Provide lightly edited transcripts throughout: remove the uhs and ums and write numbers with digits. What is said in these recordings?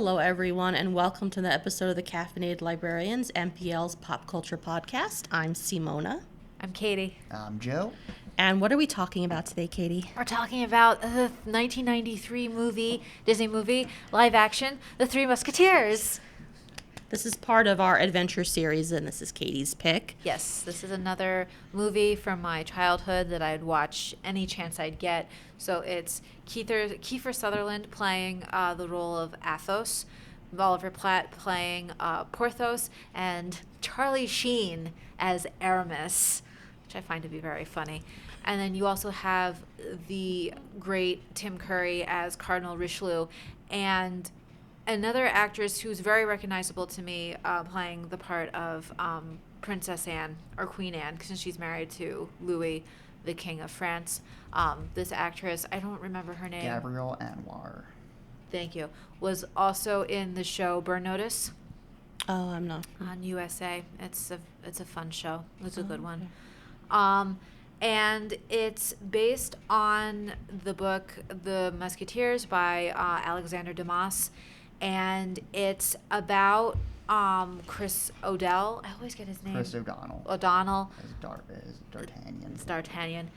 Hello, everyone, and welcome to the episode of the Caffeinated Librarians, MPL's Pop Culture Podcast. I'm Simona. I'm Katie. I'm Joe. And what are we talking about today, Katie? We're talking about the 1993 Disney movie, live action, The Three Musketeers. This is part of our adventure series, and this is Katie's pick. Yes, this is another movie from my childhood that I'd watch any chance I'd get. So it's Kiefer Sutherland playing the role of Athos, Oliver Platt playing Porthos, and Charlie Sheen as Aramis, which I find to be very funny. And then you also have the great Tim Curry as Cardinal Richelieu, and another actress who's very recognizable to me playing the part of Princess Anne, or Queen Anne, since she's married to Louis, the King of France. This actress, I don't remember her name. Gabrielle Anwar. Thank you. Was also in the show Burn Notice. Oh, I'm not. On USA. It's a fun show. It's a good one. And it's based on the book The Musketeers by Alexander Dumas. And it's about Chris O'Dell. I always get his name. Chris O'Donnell. O'Donnell. As D'Artagnan. It's D'Artagnan.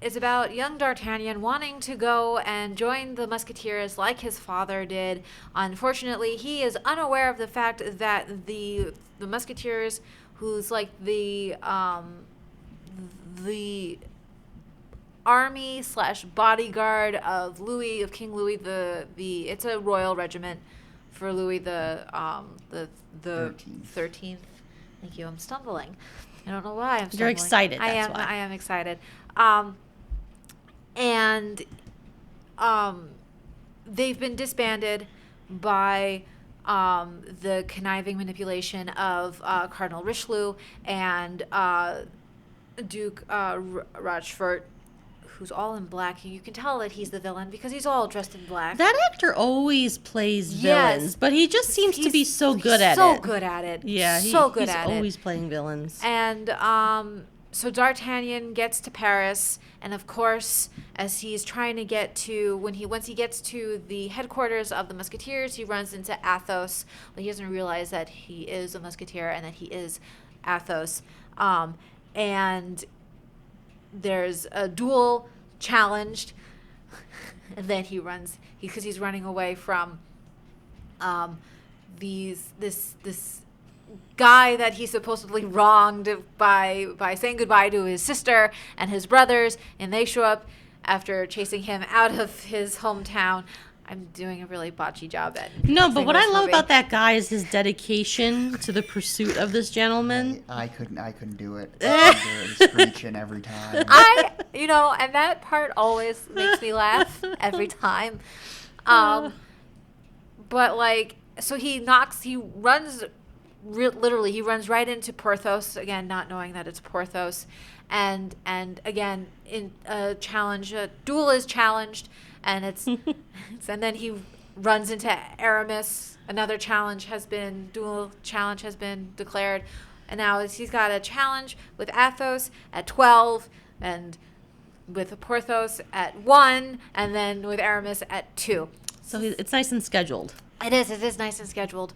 It's about young D'Artagnan wanting to go and join the Musketeers like his father did. Unfortunately, he is unaware of the fact that the Musketeers, who's like the army / bodyguard of King Louis it's a royal regiment for Louis the 13th. Thank you. I'm stumbling. I don't know why I'm stumbling. You're excited. I am excited. And they've been disbanded by the conniving manipulation of Cardinal Richelieu and Duke Rochefort, who's all in black. You can tell that he's the villain because he's all dressed in black. That actor always plays villains, but he just seems to be so good at it. So good at it. Yeah, he's always playing villains. And so D'Artagnan gets to Paris, and of course, as he's trying to get to, once he gets to the headquarters of the Musketeers, he runs into Athos, but he doesn't realize that he is a Musketeer and that he is Athos. And there's a duel challenged, and then he runs because he's running away from this guy that he supposedly wronged by saying goodbye to his sister and his brothers, and they show up after chasing him out of his hometown. I'm doing a really botchy job at but what I love about that guy is his dedication to the pursuit of this gentleman. I couldn't do it. Screeching every time. And that part always makes me laugh every time. But so he runs right into Porthos, again, not knowing that it's Porthos. And again, in a duel is challenged, and and then he runs into Aramis. Another duel challenge has been declared. And now he's got a challenge with Athos at 12, and with Porthos at 1, and then with Aramis at 2. So it's nice and scheduled. It is nice and scheduled.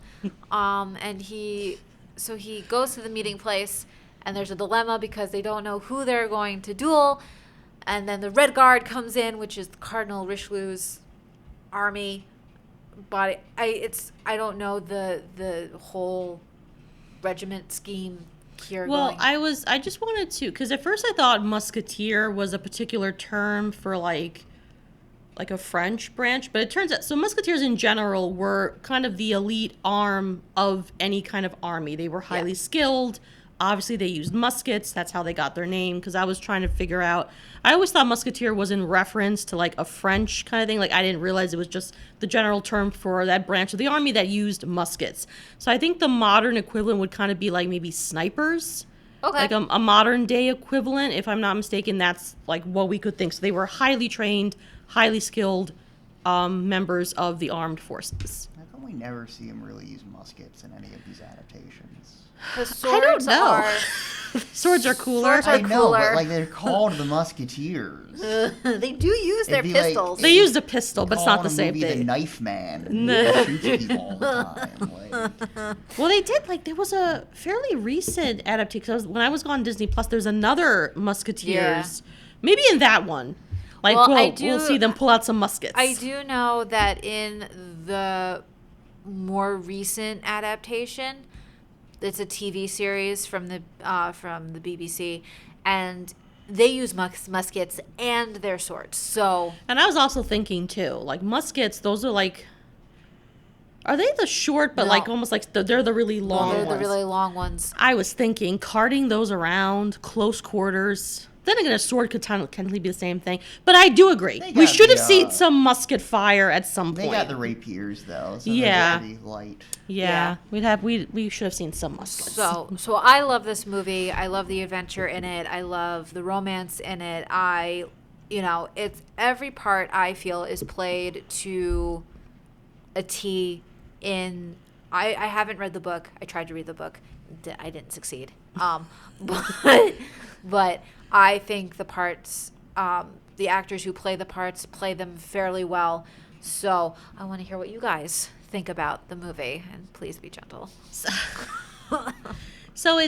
And he goes to the meeting place, and there's a dilemma because they don't know who they're going to duel. And then the Red Guard comes in, which is Cardinal Richelieu's army. But I don't know the whole regiment scheme here. Well, I just wanted to, because at first I thought musketeer was a particular term for like a French branch, but it turns out, so musketeers in general were kind of the elite arm of any kind of army. They were highly skilled. Obviously, they used muskets. That's how they got their name, because I was trying to figure out, I always thought musketeer was in reference to like a French kind of thing. Like, I didn't realize it was just the general term for that branch of the army that used muskets. So I think the modern equivalent would kind of be like maybe snipers. Okay. Like a modern day equivalent, if I'm not mistaken, that's like what we could think. So they were highly trained, highly skilled members of the armed forces. I feel we never see him really use muskets in any of these adaptations? The I swords don't know. are Swords are cooler. Swords are I know, but cooler. like they're called the Musketeers. they do use their It'd be like- pistols. They used a pistol, but it's not Call the in a same movie The thing. Knife Man. No. He shoots people all the time. Like, Well, they did like there was a fairly recent adaptation. 'Cause when I was on Disney Plus, there's another Musketeers. Maybe in that one, like Well, we'll see them pull out some muskets. I do know that in the more recent adaptation, it's a TV series from the BBC, and they use muskets and their swords. So And I was also thinking too, like muskets. Those are like, are they the short, but No. like almost like they're the really long they're ones? the really long ones. I was thinking carting those around close quarters. Then again, a sword could technically be the same thing. But I do agree. They We got should have the, seen some musket fire at some they point. got the rapiers though, so Yeah. they're pretty light. Yeah, we should have seen some muskets. So I love this movie. I love the adventure in it. I love the romance in it. It's every part I feel is played to a T. I haven't read the book. I tried to read the book. I didn't succeed. But I think the parts, the actors who play the parts play them fairly well. So I want to hear what you guys think about the movie, and please be gentle. So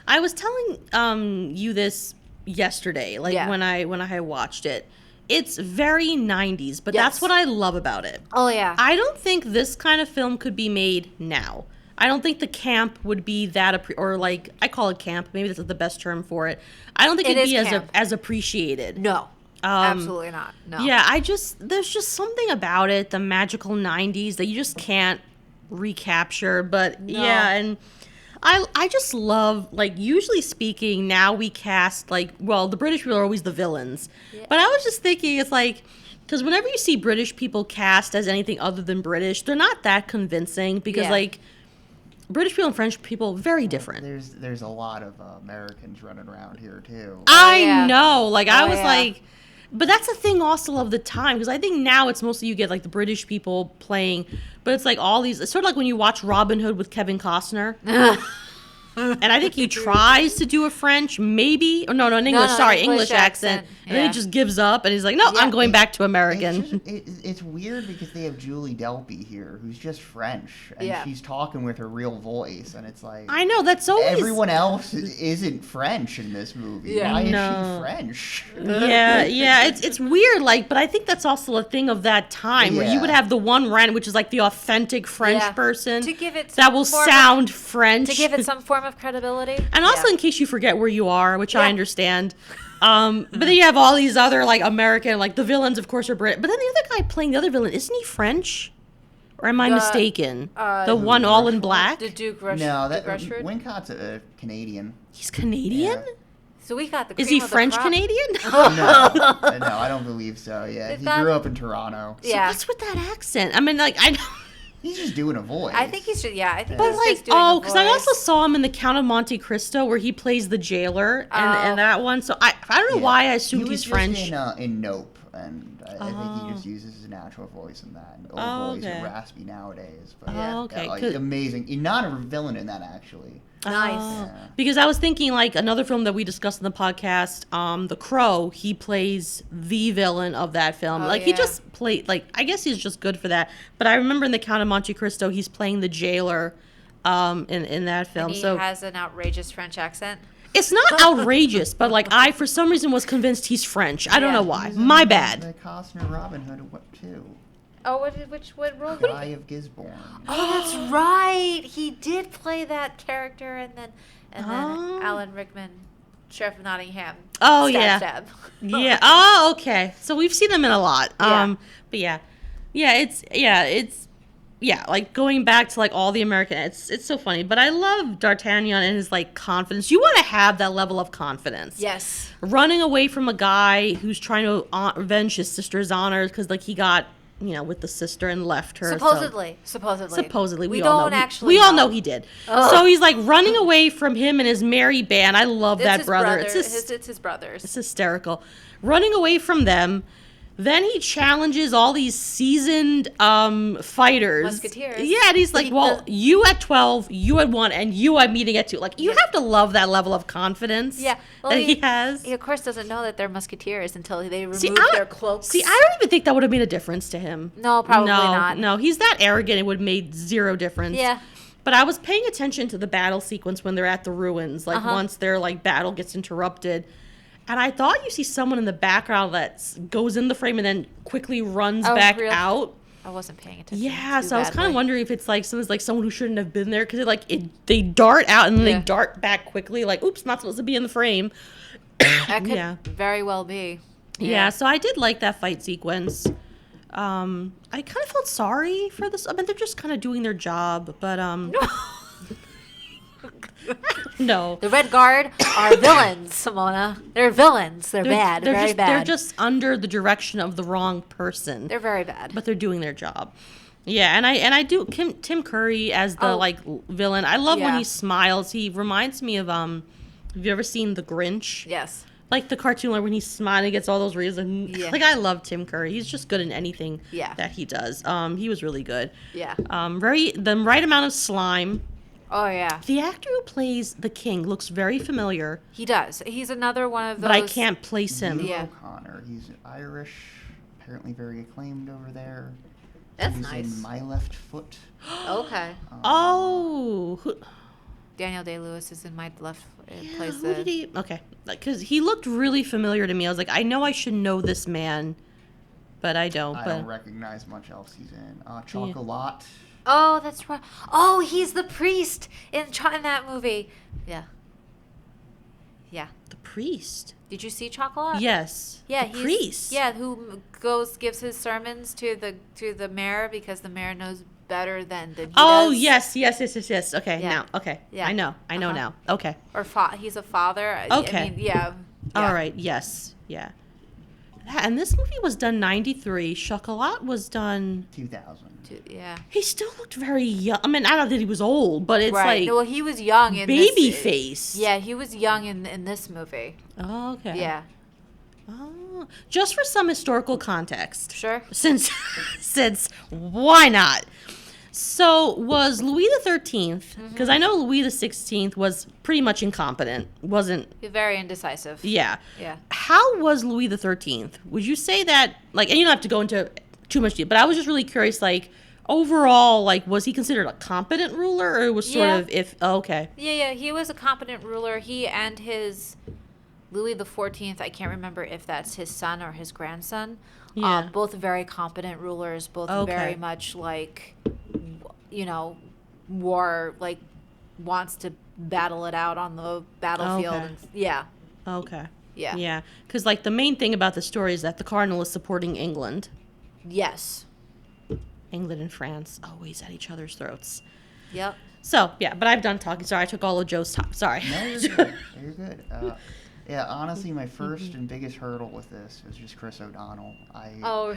I was telling you this yesterday, like Yeah. when I had watched it. It's very 90s, but Yes. that's what I love about it. Oh yeah. I don't think this kind of film could be made now. I don't think the camp would be that, or like I call it camp. Maybe that's the best term for it. I don't think It it'd is be camp. as appreciated. No. Absolutely not. No. Yeah, there's just something about it, the magical 90s that you just can't recapture. But No. yeah, and I just love, like, usually speaking, now we cast, like, well, the British people are always the villains. Yeah. But I was just thinking, it's like, because whenever you see British people cast as anything other than British, they're not that convincing because, Yeah. like, British people and French people, very different. There's a lot of Americans running around here too. I yeah. know. Like, I Oh, was yeah. like, but that's a thing also of the time because I think now it's mostly you get like the British people playing, but it's like all these. It's sort of like when you watch Robin Hood with Kevin Costner. And I think he tries to do a French, maybe, or no, an English, English accent. And then yeah. he just gives up and he's like, no, Yeah. I'm going back to American. It's weird because they have Julie Delpy here, who's just French, and Yeah. she's talking with her real voice, and it's like I know, that's always. everyone else isn't French in this movie. Yeah. Why is No. she French? Yeah, it's weird, like, but I think that's also a thing of that time where you Yeah. would have the one Ren, which is like the authentic French Yeah. person To give it that some will form of- sound French. To give it some form of credibility. And also, Yeah. in case you forget where you are, which I Yeah. understand, but then you have all these other like American, like the villains, of course, are Brit. But then the other guy playing the other villain, isn't he French? Or am I The, mistaken? uh, The one all in Rushmore? black. The Duke Rush. No, Duke that Rushford. Wincott's a Canadian. He's Canadian. Yeah. So we got the. Is cream he of the French crop. Canadian? No, I don't believe so. Yeah, They've he got- grew up in Toronto. Yeah. What's with that accent? I mean, like I. He's just doing a voice. I think he's just. Yeah, I think. But he's like, just doing a oh, because I also voice. saw him in the Count of Monte Cristo where he plays the jailer, and, Oh. and that one. So I don't know Yeah. why I He assumed was he's just French. in Nope, and I think Oh. he just uses his natural voice in that. And old Oh, boys okay. are raspy nowadays, but Oh, okay. like, 'Cause- amazing. He's not a villain in that actually. Nice. Oh. Yeah. Because I was thinking like another film that we discussed in the podcast, The Crow. He plays the villain of that film. Oh, like he yeah. just played like I guess he's just good for that. But I remember in the Count of Monte Cristo, he's playing the jailer, in that film. And he So has an outrageous French accent. it's not outrageous, but like I for some reason was convinced he's French. I don't Yeah. know why. He's in My The bad. Costner Robin Hood too. Oh, what role? did he- Guy of Gisborne. Oh, that's right. He did play that character, and then Oh. Alan Rickman, Sheriff of Nottingham. Oh, stab, yeah. Stab. Yeah. Oh, okay. So we've seen them in a lot. Yeah. But it's like going back to like all the American. It's so funny. But I love D'Artagnan and his like confidence. You want to have that level of confidence. Yes. Running away from a guy who's trying to revenge his sister's honor because like he got with the sister and left her. so- Supposedly. Supposedly, we we all don't know. actually. We all know he did. Ugh. So he's like running away from him and his merry band. I love It's that his brother. brother. It's It's his brothers. it's hysterical. Running away from them, Then he challenges all these seasoned fighters. Musketeers. Yeah, and he's like, He well, does- you at 12, you at 1, and you I'm meeting at 2. Like, you have to love that level of confidence Yeah, well, that he has. He of course doesn't know that they're musketeers until they remove See, I- their cloaks. See, I don't even think that would have made a difference to him. No, probably not. No, he's that arrogant, it would have made zero difference. Yeah. But I was paying attention to the battle sequence when they're at the ruins, like Uh-huh. once their like battle gets interrupted. And I thought you see someone in the background that goes in the frame and then quickly runs Oh, back really? out. I wasn't paying attention. Yeah, too so I was kind badly. of wondering if it's like someone who shouldn't have been there because they dart out and then Yeah. they dart back quickly, like oops, not supposed to be in the frame. That could Yeah. very well be. Yeah, so I did like that fight sequence. I kind of felt sorry for this. I mean, they're just kind of doing their job, but no. The Red Guard are villains, Simona. They're villains. They're bad. They're very just, bad. They're just under the direction of the wrong person, They're very bad. but they're doing their job. Yeah, and I do Tim Curry as the Oh. villain. I love when Yeah. he smiles. He reminds me of Have you ever seen The Grinch? Yes. Like the cartoon where when he's smiling, he gets all those reasons. Yeah. Like I love Tim Curry. He's just good in anything Yeah. that he does. He was really good. Yeah. The right amount of slime. Oh yeah. The actor who plays the king looks very familiar, He does. He's another one of those. but I can't place him. Hugh Yeah. O'Connor. He's Irish, apparently very acclaimed over there. That's He's nice. in My Left Foot. Okay. Oh, Daniel Day Lewis is in my left. yeah, Plays who the. did he? Okay, because he looked really familiar to me. I was like, I know I should know this man, but I don't. I but don't recognize much else he's in. Chocolat. Oh, that's right. Oh, he's the priest in that movie. Yeah. Yeah. the priest. Did you see Chocolat? Yes. Yeah, the he's, priest. Yeah, who gives his sermons to the mayor because the mayor knows better than he Oh does. yes. Okay, Yeah. now. Okay, Yeah. I know Uh-huh. now. Okay, Or he's a father. Okay. I mean, yeah. all right. Yes, yeah. And this movie was done 93. Chocolat was done. 2000. Yeah. He still looked very young. I mean, I don't know that he was old, but it's Right. like Well, he was young in baby this, face. Yeah, he was young in this movie. Oh, okay. Yeah. Oh, just for some historical context, Sure. since why not? So was Louis the 13th? Because I know Louis the 16th was pretty much incompetent. Wasn't. Very indecisive. Yeah. Yeah. How was Louis the 13th? Would you say that and you don't have to go into too much detail, but I was just really curious, overall, was he considered a competent ruler, or it was sort Yeah. of okay. Yeah, he was a competent ruler. He and his Louis the 14th, I can't remember if that's his son or his grandson. Yeah. Both very competent rulers, both Okay. very much war, wants to battle it out on the battlefield. Okay. And, yeah. Okay. Yeah. Yeah, because the main thing about the story is that the cardinal is supporting England. Yes. England and France always at each other's throats. Yep. So yeah, but I've done talking. Sorry, I took all of Joe's time. Sorry. No, you're good. You're good. Yeah, honestly, my first and biggest hurdle with this was just Chris O'Donnell. Oh.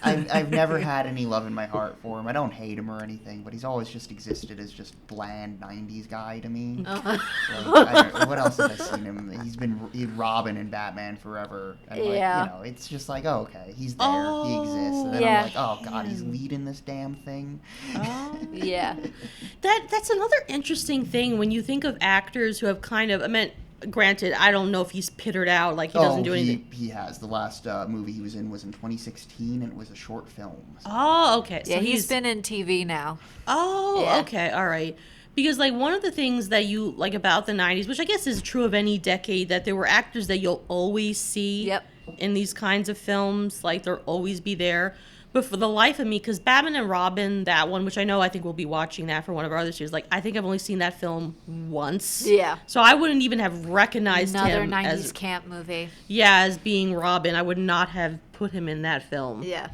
I've never had any love in my heart for him. I don't hate him or anything, but he's always just existed as just bland '90s guy to me. What else have I seen him? He's Robin in Batman Forever. And Yeah. it's just like, oh, okay, he's there, he exists, and then Yeah. I'm like, oh god, he's leading this damn thing. Oh. Yeah. That's another interesting thing when you think of actors who have granted, I don't know if he's pittered out, he doesn't do anything. He has. The last movie he was in was in 2016, and it was a short film. So. Oh, okay. Yeah, So he's been in TV now. Oh, Yeah. okay, all right. Because one of the things that you like about the '90s, which I guess is true of any decade, that there were actors that you'll always see Yep. in these kinds of films, they'll always be there. But for the life of me, because Batman and Robin, that one, which I think we'll be watching that for one of our other series, I think I've only seen that film once. Yeah. So I wouldn't even have recognized Another him 90s as camp movie. as being Robin. I would not have put him in that film. Yeah.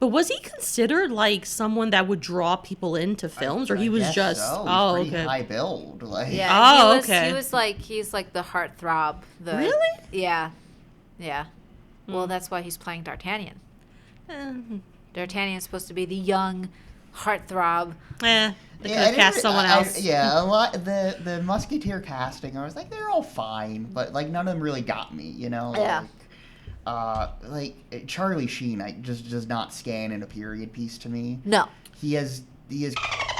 But was he considered someone that would draw people into films, or he was guess just so. He's pretty okay. high build. Yeah. Oh, he was, okay. He's like the heartthrob. Really? Yeah. Yeah. Well, that's why he's playing D'Artagnan. D'Artagnan's supposed to be the young heartthrob. They could I have didn't cast re- someone I- else. Yeah, a lot. The Musketeer casting, I was like, they're all fine, but none of them really got me. Yeah. Charlie Sheen, just does not scan in a period piece to me. No. He has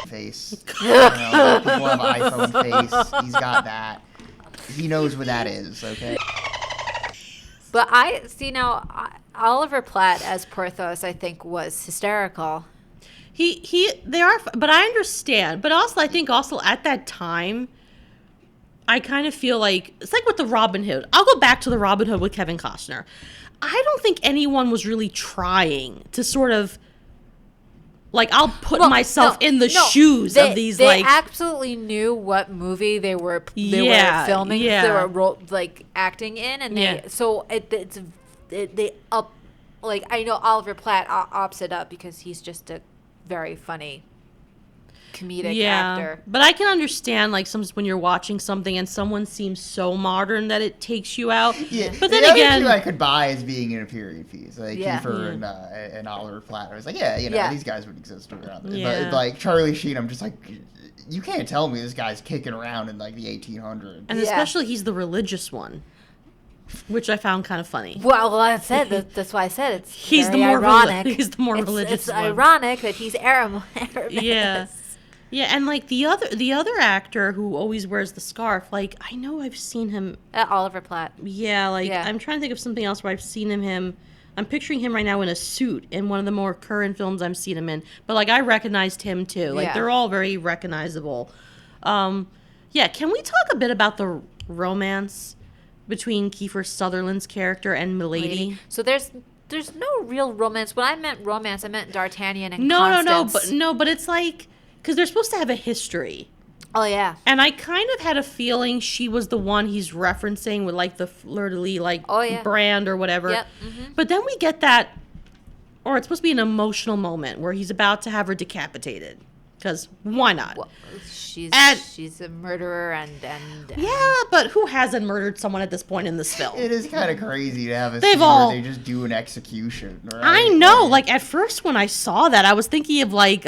face. You know, people have iPhone face. He's got that. He knows what that is. Okay. But Oliver Platt as Porthos, I think, was hysterical. They are, but I understand. But also, I think also at that time, I kind of feel like it's like with the Robin Hood. I'll go back to the Robin Hood with Kevin Costner. I don't think anyone was really trying to sort of like I'll put myself in the shoes of these. They absolutely knew what movie they were filming. Yeah. They were acting in, and I know Oliver Platt opts it up because he's just a very funny comedic actor. But I can understand like sometimes when you're watching something and someone seems so modern that it takes you out. Yeah, but then the again, other two I could buy as being in a period piece, like Yeah. Kiefer and Oliver Platt. I was like, these guys would exist around there. Yeah. But like Charlie Sheen, I'm just like, you can't tell me this guy's kicking around in like the 1800s. and especially he's the religious one, which I found kind of funny. Well, I said that's why I said it's He's very the more ironic. he's the more religious It's one. ironic that he's Arabic. Yeah. Yeah, and like the other actor who always wears the scarf, like I know I've seen him. Oliver Platt. Yeah, like Yeah. I'm trying to think of something else where I've seen him. I'm picturing him right now in a suit in one of the more current films I've seen him in. But like I recognized him too. Like Yeah. they're all very recognizable. Yeah, can we talk a bit about the romance between Kiefer Sutherland's character and Milady? So there's no real romance. When I meant romance, I meant D'Artagnan and Constance. But it's like because they're supposed to have a history. Oh yeah. And I kind of had a feeling she was the one he's referencing with like the flirtily brand or whatever. Yep. Mm-hmm. But then we get that, or it's supposed to be an emotional moment where he's about to have her decapitated. Because why not? Well, she's a murderer and yeah, but who hasn't murdered someone at this point in this film? It is kind of crazy to have a They've scene all- where they just do an execution. Right? I know. Like at first when I saw that, I was thinking of like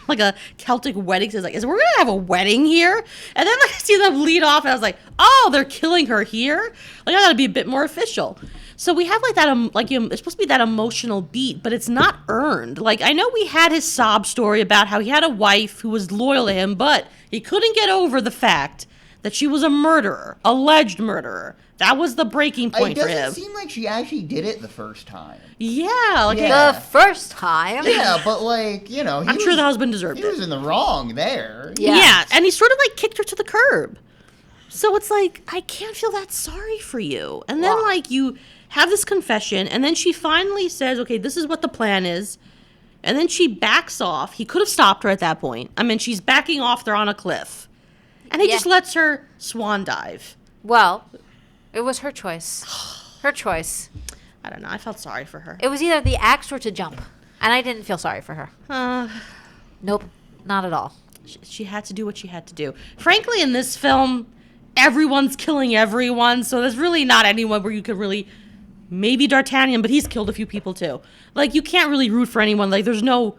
like a Celtic wedding. So it's like, is we're gonna have a wedding here? And then like, I see them lead off, and I was like, oh, they're killing her here. Like I gotta be a bit more official. So we have like that, it's supposed to be that emotional beat, but it's not earned. Like I know we had his sob story about how he had a wife who was loyal to him, but he couldn't get over the fact that she was a murderer, alleged murderer. That was the breaking point for him. It doesn't seem like she actually did it the first time. Yeah, like Yeah. the first time. Yeah, but like, I'm sure the husband deserved he it. was in the wrong there. Yeah. And he sort of like kicked her to the curb. So it's like, I can't feel that sorry for you. And then Wow. like you have this confession, and then she finally says, okay, this is what the plan is. And then she backs off. He could have stopped her at that point. I mean, she's backing off, they're on a cliff. And he Yeah. just lets her swan dive. Well, it was her choice. Her choice. I don't know. I felt sorry for her. It was either the axe or to jump, and I didn't feel sorry for her. Uh, Nope, not at all. she had to do what she had to do. Frankly, in this film, everyone's killing everyone. So there's really not anyone where you could really... Maybe D'Artagnan, but he's killed a few people too. Like, you can't really root for anyone. Like, there's no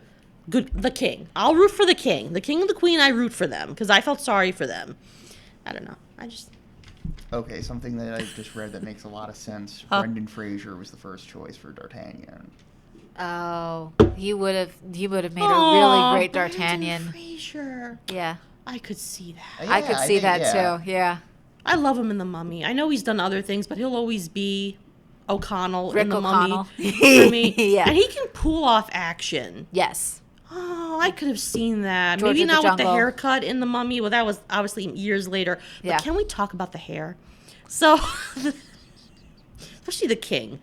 good... The king. I'll root for the king. The king and the queen, I root for them. Because I felt sorry for them. I don't know. I just... Okay, something that I just read that makes a lot of sense. Oh. Brendan Fraser was the first choice for D'Artagnan. Oh, he would have made a really great D'Artagnan. Fraser. Yeah, I could see that. I could see that yeah. too. Yeah, I love him in The Mummy. I know he's done other things, but he'll always be O'Connell Rick in The O'Connell. Mummy for me. Yeah. And he can pull off action. yes. Oh, I could have seen that. George Maybe of the not with the Jungle. haircut in The Mummy. Well, that was obviously years later. But Yeah. can we talk about the hair? So, especially the king.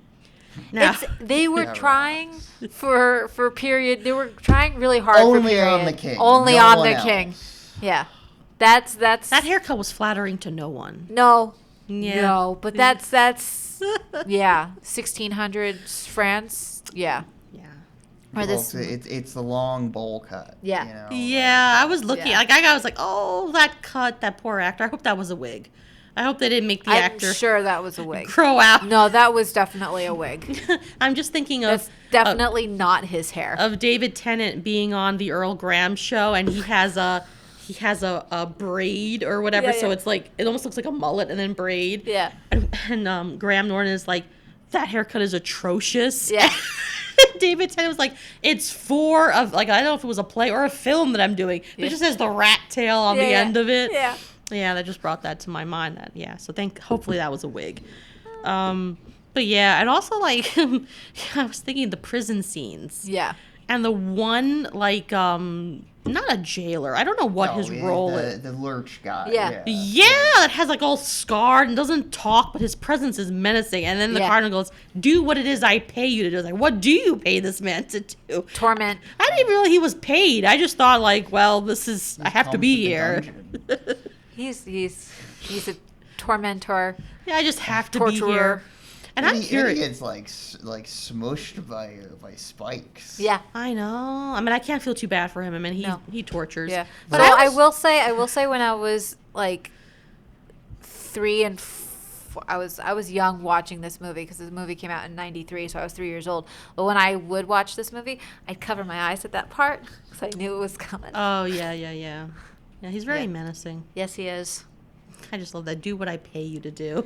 Now, They were Yeah, trying for period. They were trying really hard for Only period. on the king. Only No on one the else. king. Yeah, that's that haircut was flattering to no one. no, Yeah. no. But that's yeah, 1600s France. Yeah, Yeah. or this. Well, it's the long bowl cut. Yeah. You know? Yeah, I was looking. Yeah. Like, I was like, oh, that cut, that poor actor. I hope that was a wig. I hope they didn't make the I'm actor sure that was a wig. grow out. No, that was definitely a wig. I'm just thinking That's of definitely not his hair. of David Tennant being on the Earl Graham show, and he has a braid or whatever, Yeah, so yeah. it's like it almost looks like a mullet and then braid. Yeah. And Graham Norton is like, that haircut is atrocious. Yeah. David Tennant was like, it's for of like I don't know if it was a play or a film that I'm doing. But Yeah. it just has the rat tail on the Yeah, end of it. Yeah. Yeah, that just brought that to my mind. That so hopefully that was a wig. But yeah, and also like I was thinking the prison scenes. Yeah. And the one like not a jailer. I don't know what his role is. The lurch guy. Yeah. Yeah, that has like all scarred and doesn't talk, but his presence is menacing. And then the Yeah. cardinal goes, "Do what it is I pay you to do." It's like, what do you pay this man to do? Torment. I didn't even realize he was paid. I just thought like, well, this is I have to Comes be with the here. dungeon. He's a tormentor. Yeah, I just have to be Torturer. here. And I'm he curious. gets like smushed by spikes. Yeah. I know. I mean, I can't feel too bad for him. I mean, No. he tortures. Yeah. But So I I was- will say when I was like 3 and I was young watching this movie because this movie came out in '93, so I was 3 years old. But when I would watch this movie, I'd cover my eyes at that part because I knew it was coming. Oh yeah. Yeah, he's very Yeah. menacing. Yes, he is. I just love that. Do what I pay you to do.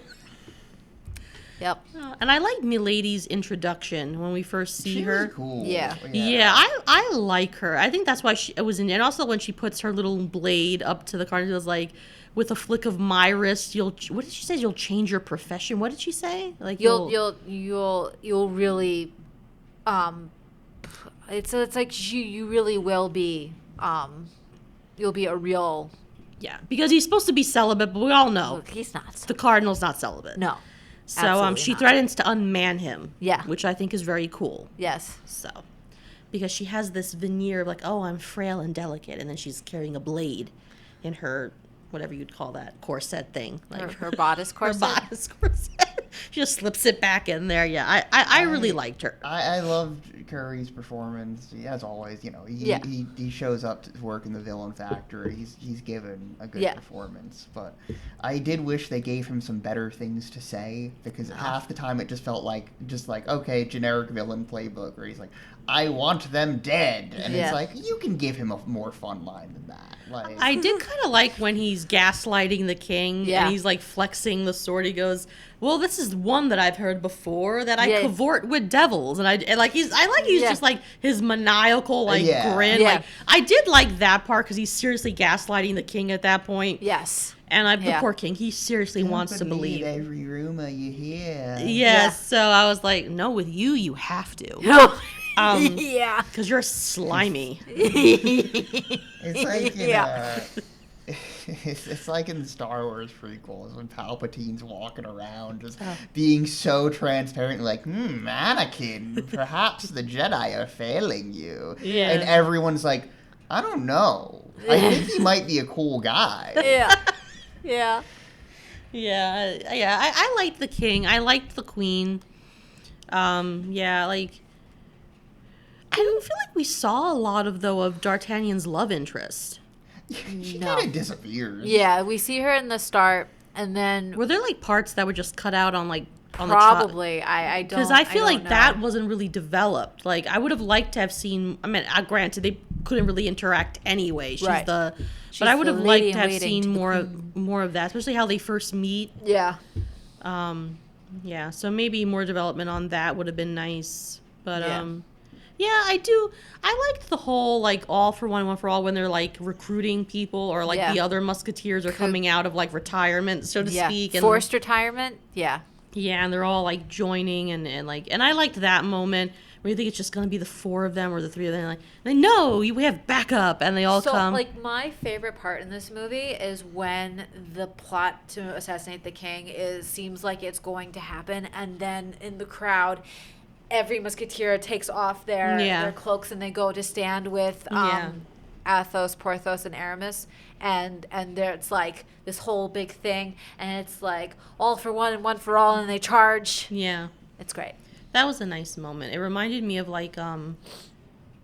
Yep. And I like Milady's introduction when we first see She her. was cool. Yeah. Yeah, I like her. I think that's why it was in. And also when she puts her little blade up to the cardinal, it was like, with a flick of my wrist, what did she say? You'll change your profession. What did she say? Like You'll really it's like you really will be you'll be a real yeah, because he's supposed to be celibate, but we all know look, he's not. the cardinal's not celibate. No. So absolutely she not. threatens to unman him. Yeah. Which I think is very cool. Yes. So, because she has this veneer of like, oh, I'm frail and delicate, and then she's carrying a blade in her, whatever you'd call that, corset thing. Like Her bodice corset. Her bodice corset. She just slips it back in there. Yeah, I really liked her. I loved Curry's performance. As always, Yeah. he shows up to work in the villain factory. He's given a good Yeah. performance, but I did wish they gave him some better things to say because half the time it just felt like okay, generic villain playbook where he's like, I want them dead, and Yeah. it's like you can give him a more fun line than that. Like I did kind of like when he's gaslighting the king Yeah. and he's like flexing the sword. He goes, "Well, this is one that I've heard before that I Yeah. cavort with devils," and he's Yeah. just like his maniacal Yeah. grin. Yeah. Like I did like that part because he's seriously gaslighting the king at that point. Yes. And the Yeah. poor king, he seriously wants to believe believe. every rumor you hear. Yes. Yeah. So I was like, no, with you have to. Yeah. Because you're slimy. It's like in, Yeah. it's like in the Star Wars prequels when Palpatine's walking around just Oh. being so transparent, like, Anakin, perhaps the Jedi are failing you. Yeah. And everyone's like, I don't know. I think he might be a cool guy. Yeah. Yeah. Yeah. I liked the king. I liked the queen. I don't feel like we saw a lot of D'Artagnan's love interest. She No. kind of disappears. Yeah, we see her in the start, and then Were there like parts that were just cut out on the probably I don't because I feel don't like know. that wasn't really developed. Like I would have liked to have seen. I mean, granted they couldn't really interact anyway. She's Right. but She's I would the have lady liked to have in waiting seen to the more of that, especially how they first meet. Yeah. Yeah, so maybe more development on that would have been nice. But Yeah. yeah, I liked the whole like all for one for all when they're like recruiting people or like Yeah. the other musketeers are coming out of like retirement, so to Yeah. speak. And Forced retirement. Yeah. yeah, and they're all like joining and I liked that moment where you think it's just gonna be the four of them or the three of them. Like no, we have backup, and they all So, come. like, my favorite part in this movie is when the plot to assassinate the king seems like it's going to happen, and then in the crowd, every musketeer takes off their cloaks and they go to stand with Yeah. Athos, Porthos, and Aramis, and there it's like this whole big thing, and it's like all for one and one for all, and they charge. Yeah, It's great. that was a nice moment. It reminded me of like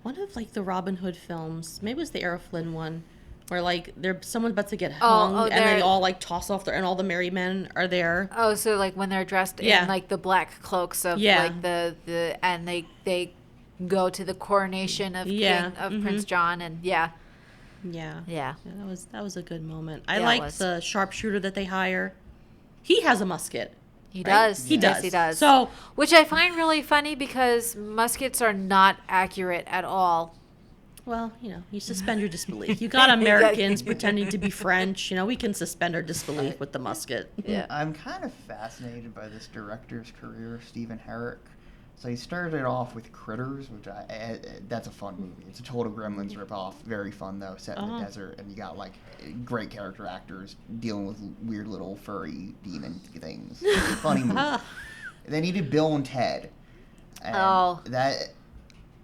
one of like the Robin Hood films. Maybe it was the Errol Flynn one, where like someone's about to get hung, and they they're- all like toss off and all the merry men are there. Oh, so like when they're dressed Yeah. in like the black cloaks of Yeah. like the and they go to the coronation of Yeah. King of Prince John, and yeah. Yeah. Yeah. That was a good moment. I Yeah, it liked was. the sharpshooter that they hire. He has a musket. He right? does. He Yes, does. he does. So Which I find really funny because muskets are not accurate at all. well, you suspend your disbelief. You got Americans pretending to be French. We can suspend our disbelief with the musket. Yeah. I'm kind of fascinated by this director's career, Stephen Herrick. So he started off with Critters, which that's a fun movie. It's a total Gremlins ripoff. Very fun though, set in the desert, and you got like great character actors dealing with weird little furry demon things. It's a funny movie. Then he did Bill and Ted. And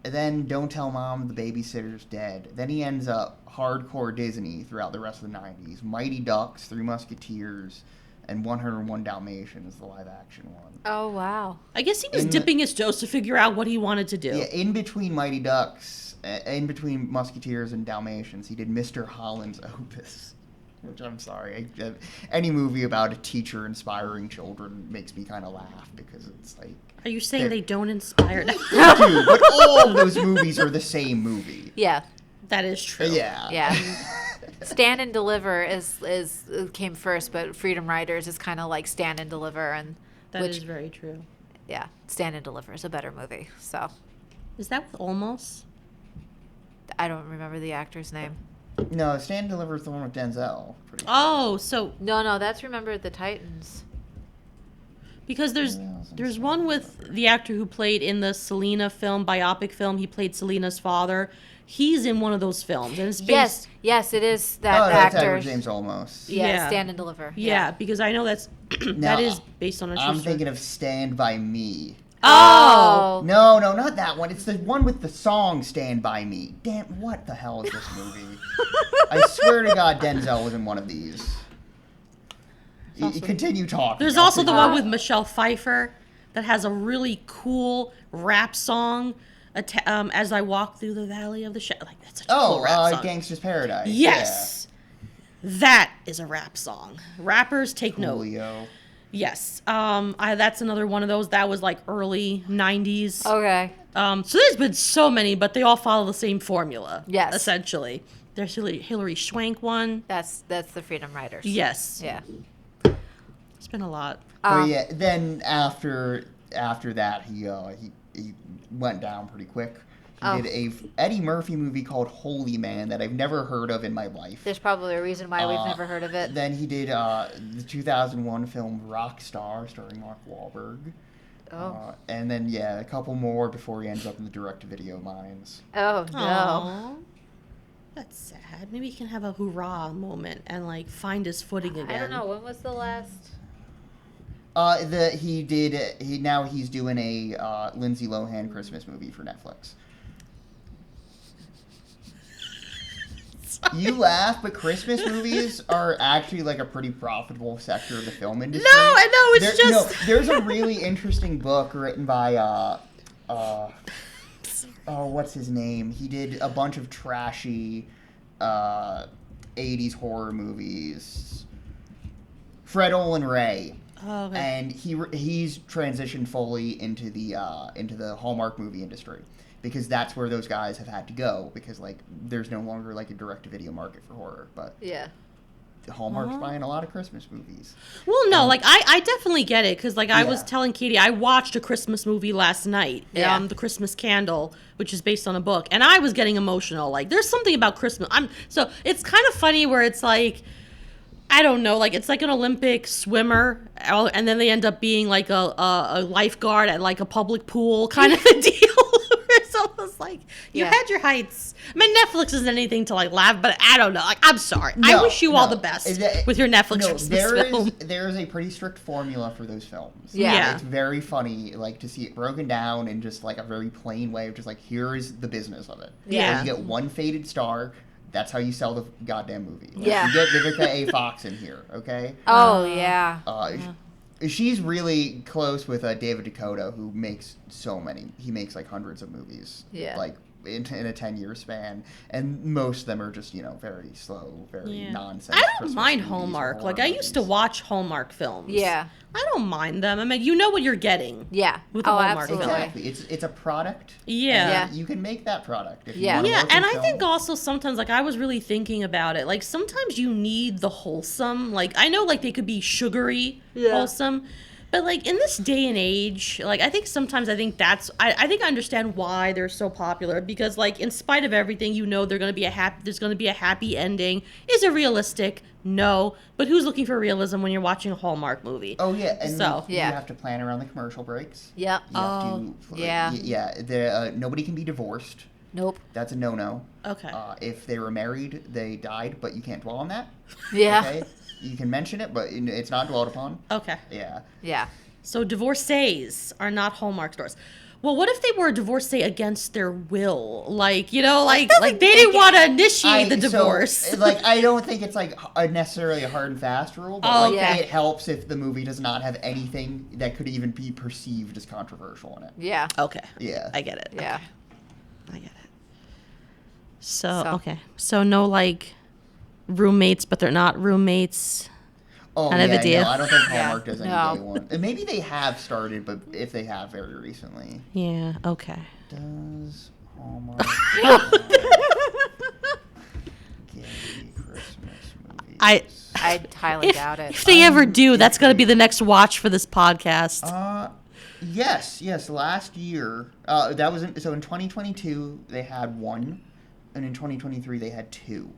then Don't Tell Mom the Babysitter's Dead. Then he ends up hardcore Disney throughout the rest of the 90s. Mighty Ducks, Three Musketeers, and 101 Dalmatians, the live-action one. Oh, wow. I guess he was dipping his toes to figure out what he wanted to do. Yeah, in between Mighty Ducks, in between Musketeers and Dalmatians, he did Mr. Holland's Opus. Which I'm sorry. Any movie about a teacher inspiring children makes me kind of laugh because it's like... Are you saying they don't inspire? Dude, but all of those movies are the same movie. Yeah. That is true. Yeah. Yeah. Stand and Deliver came first, but Freedom Riders is kind of like Stand and Deliver, and That is very true. yeah, Stand and Deliver is a better movie. So Is that with Olmos? I don't remember the actor's name. No, Stand and Deliver is the one with Denzel. Pretty sure. Oh, so No, that's Remember the Titans. because there's one with the actor who played in the Selena biopic film. He played Selena's father. He's in one of those films, and it's based. Yes, it is that that's actor. Edward James Olmos. Yeah, Stand and Deliver. Yeah, because I know that Now, is based on a true I'm story. thinking of Stand By Me. Oh, No, not that one. It's the one with the song Stand By Me. Damn, what the hell is this movie? I swear to God, Denzel was in one of these. Continue talking. there's I'll also the figure one it with out. Michelle Pfeiffer that has a really cool rap song. As I walk through the valley of the shadow, like that's such a cool rap song. Gangsta's Paradise. Yes, that is a rap song. Rappers take Yeah. note. Coolio. Yes, that's another one of those. That was like early '90s. Okay. So there's been so many, but they all follow the same formula. Yes. Essentially, there's Hillary Swank one. That's the Freedom Riders. Yes. Yeah. It's been a lot. But yeah, then after that, he went down pretty quick. He did a Eddie Murphy movie called Holy Man that I've never heard of in my life. There's probably a reason why we've never heard of it. Then he did the 2001 film Rockstar, starring Mark Wahlberg. Oh. And then, a couple more before he ends up in the direct-to-video mines. Oh no. Aww. That's sad. Maybe he can have a hoorah moment and like find his footing again. I don't know. When was the last? He's doing a Lindsay Lohan Christmas movie for Netflix. You laugh, but Christmas movies are actually like a pretty profitable sector of the film industry. No, I know, it's just... there's a really interesting book written by what's his name? He did a bunch of trashy 80s horror movies. Fred Olin Ray. Oh, okay. And he's transitioned fully into the Hallmark movie industry because that's where those guys have had to go because like there's no longer like a direct-to-video market for horror, but Yeah. Hallmark's buying a lot of Christmas movies. Well, no, like I definitely get it because like I was Yeah. telling Katie, I watched a Christmas movie last night, Yeah. The Christmas Candle, which is based on a book, and I was getting emotional. Like there's something about Christmas. So it's kind of funny where it's like, I don't know, like it's like an Olympic swimmer, and then they end up being like a lifeguard at like a public pool kind of a deal. It's almost like you Yeah. had your heights. I mean, Netflix isn't anything to like laugh, but I don't know. Like I'm sorry. I wish you all the best with your Netflix Christmas film. There is a pretty strict formula for those films. Yeah. Yeah. It's very funny, like, to see it broken down in just, like, a very plain way of just, like, here's the business of it. Yeah. You get one faded star, that's how you sell the goddamn movie. Like, Yeah. You get Vivica A. Fox in here, okay? Oh yeah. She's really close with David Dakota, who makes he makes, like, hundreds of movies. Yeah. Like, in a 10-year span, and most of them are just, very slow, very Yeah. nonsense. I don't Christmas mind movies or Hallmark. horror Like I used to movies. watch Hallmark films. Yeah. I don't mind them. I mean, you know what you're getting. Yeah. With a oh, Hallmark absolutely. Exactly. It's a product. Yeah. and you can make that product. If you Yeah. want a Yeah, working and I film. think also sometimes, like, I was really thinking about it. Like, sometimes you need the wholesome. Like, I know, like, they could be sugary, Yeah. wholesome, But like in this day and age, like I think sometimes I think that's I think I understand why they're so popular because like in spite of everything, you know there's gonna be a happy ending. Is it realistic? No. But who's looking for realism when you're watching a Hallmark movie? Oh yeah, and So- you Yeah. have to plan around the commercial breaks. Yep. You have to, yeah. Yeah. Nobody can be divorced. Nope. That's a no-no. Okay. If they were married, they died, but you can't dwell on that. Yeah. Okay. You can mention it, but it's not dwelled upon. Okay. Yeah. Yeah. So divorcees are not Hallmark stores. Well, what if they were a divorcee against their will? Like, you know, like they didn't want to initiate the divorce. So, like, I don't think it's like necessarily a hard and fast rule, but Oh, like, okay. it helps if the movie does not have anything that could even be perceived as controversial in it. Yeah. Okay. Yeah. I get it. Yeah. Okay. I get it. So, So- okay. So no like roommates, but they're not roommates. Oh, Kind of yeah, a deal. no, I don't think Yeah, Hallmark does any no. day one. And maybe they have started, but if they have very recently. Yeah, okay. Does Hallmark gay Christmas movies? I highly doubt it. If they ever do, that's going to be the next watch for this podcast. Yes. Last year, that was so in 2022 they had one, and in 2023 they had two,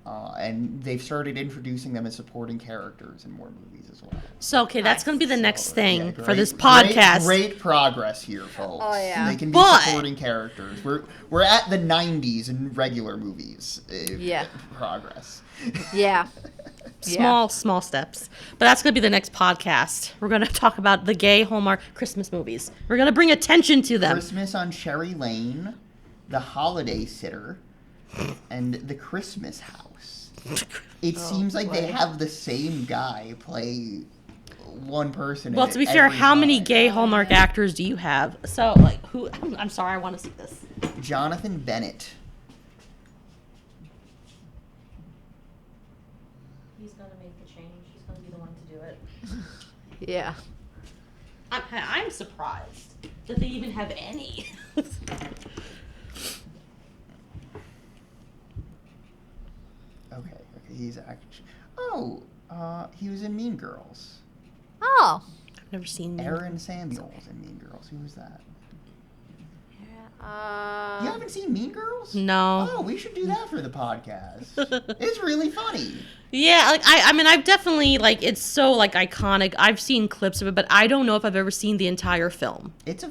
and they've started introducing them as supporting characters in more movies as well. So, okay, that's going to be the next So, thing yeah, for this great- podcast. Great progress here, folks. Oh, yeah. They can be But- supporting characters. We're at the 90s in regular movies. Yeah. Progress. Yeah. Small steps. But that's going to be the next podcast. We're going to talk about the gay Hallmark Christmas movies. We're going to bring attention to them. Christmas on Cherry Lane, The Holiday Sitter, and The Christmas House. It seems like they boy. have the same guy play one person. Well, in to be it fair, every how many time. gay Hallmark actors do you have? So, like, who? I'm sorry, I want to see this. Jonathan Bennett. He's going to make the change. He's going to be the one to do it. Yeah. I'm surprised that they even have any. Okay, he's actually. Oh, he was in Mean Girls. Oh. I've never seen Mean Aaron Samuels in Mean Girls. Who was that? Yeah. You haven't seen Mean Girls? No. Oh, we should do that for the podcast. It's really funny. Yeah, like I mean, I've definitely like it's so like iconic. I've seen clips of it, but I don't know if I've ever seen the entire film. It's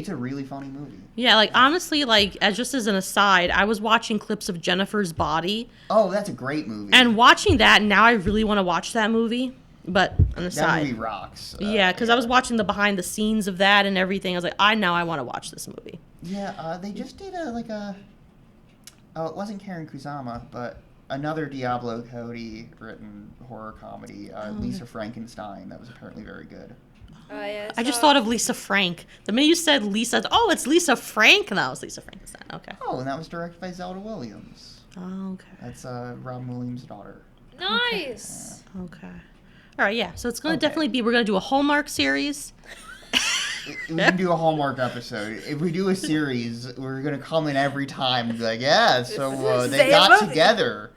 a really funny movie. Yeah, like honestly, like just as an aside, I was watching clips of Jennifer's Body, Oh, that's a great movie. and watching that now, I really want to watch that movie. But an that aside, movie rocks. yeah, because I was watching the behind the scenes of that and everything. I was like, I want to watch this movie. Yeah, they just did it wasn't Karen Kusama, but another Diablo Cody written horror comedy, Lisa Frankenstein, that was apparently very good. Oh, yeah, I just thought of Lisa Frank. The minute you said Lisa, oh, it's Lisa Frank. No, it's Lisa Frankenstein. Okay. Oh, and that was directed by Zelda Williams. Oh, okay. That's Robin Williams' daughter. Nice. Okay. All right, yeah. So it's going to Okay. definitely be, we're going to do a Hallmark series. We can do a Hallmark episode. If we do a series, we're gonna come in every time and be like, yeah, so they Say a got movie. together.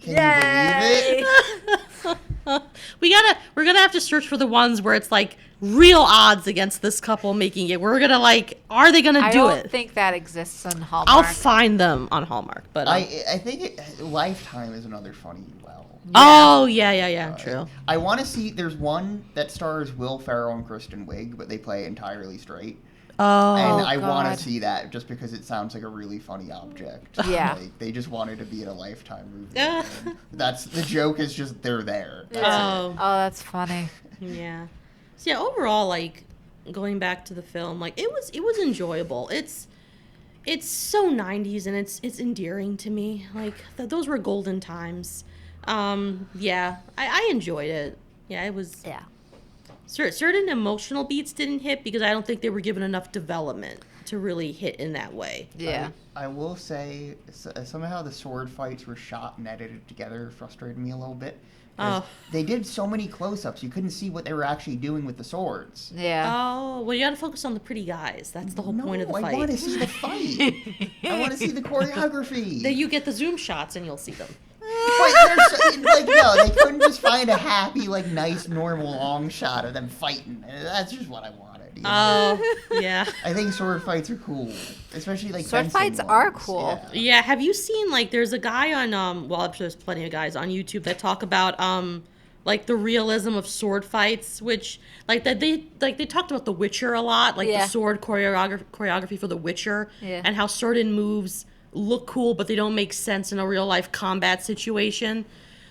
Can you believe it? We're gonna have to search for the ones where it's like real odds against this couple making it. We're gonna like, are they gonna I do don't it? think that exists on Hallmark. I'll find them on Hallmark, but I think Lifetime is another funny well. oh yeah, true. I want to see. There's one that stars Will Ferrell and Kristen Wiig, but they play entirely straight. Oh, And I want God. to see that just because it sounds like a really funny object. Yeah. Like, they just wanted to be in a Lifetime movie. Yeah. and that's the joke. Is just they're there. That's oh, Oh, that's funny. yeah. So yeah, overall, like going back to the film, like it was enjoyable. It's so 90s and it's endearing to me. Like those were golden times. Yeah, I enjoyed it. Yeah, it was. Yeah. Certain emotional beats didn't hit because I don't think they were given enough development to really hit in that way. Yeah. I will say somehow the sword fights were shot and edited together frustrated me a little bit. 'Cause Oh. They did so many close-ups, you couldn't see what they were actually doing with the swords. Yeah. Oh, well, you gotta focus on the pretty guys. That's the whole point of the I fight. want to see the fight. I want to see the choreography. Then you get the zoom shots and you'll see them. no, they couldn't just find a happy, like, nice, normal long shot of them fighting. And that's just what I wanted. You know? Oh, yeah. I think sword fights are cool, especially like Sword fencing fights are ones. cool. Yeah. Yeah, have you seen, like, there's a guy on, well, I'm sure there's plenty of guys on YouTube that talk about, like, the realism of sword fights, which, like, that they talked about The Witcher a lot, like, Yeah. the sword choreography for The Witcher, Yeah. and how certain moves look cool, but they don't make sense in a real-life combat situation.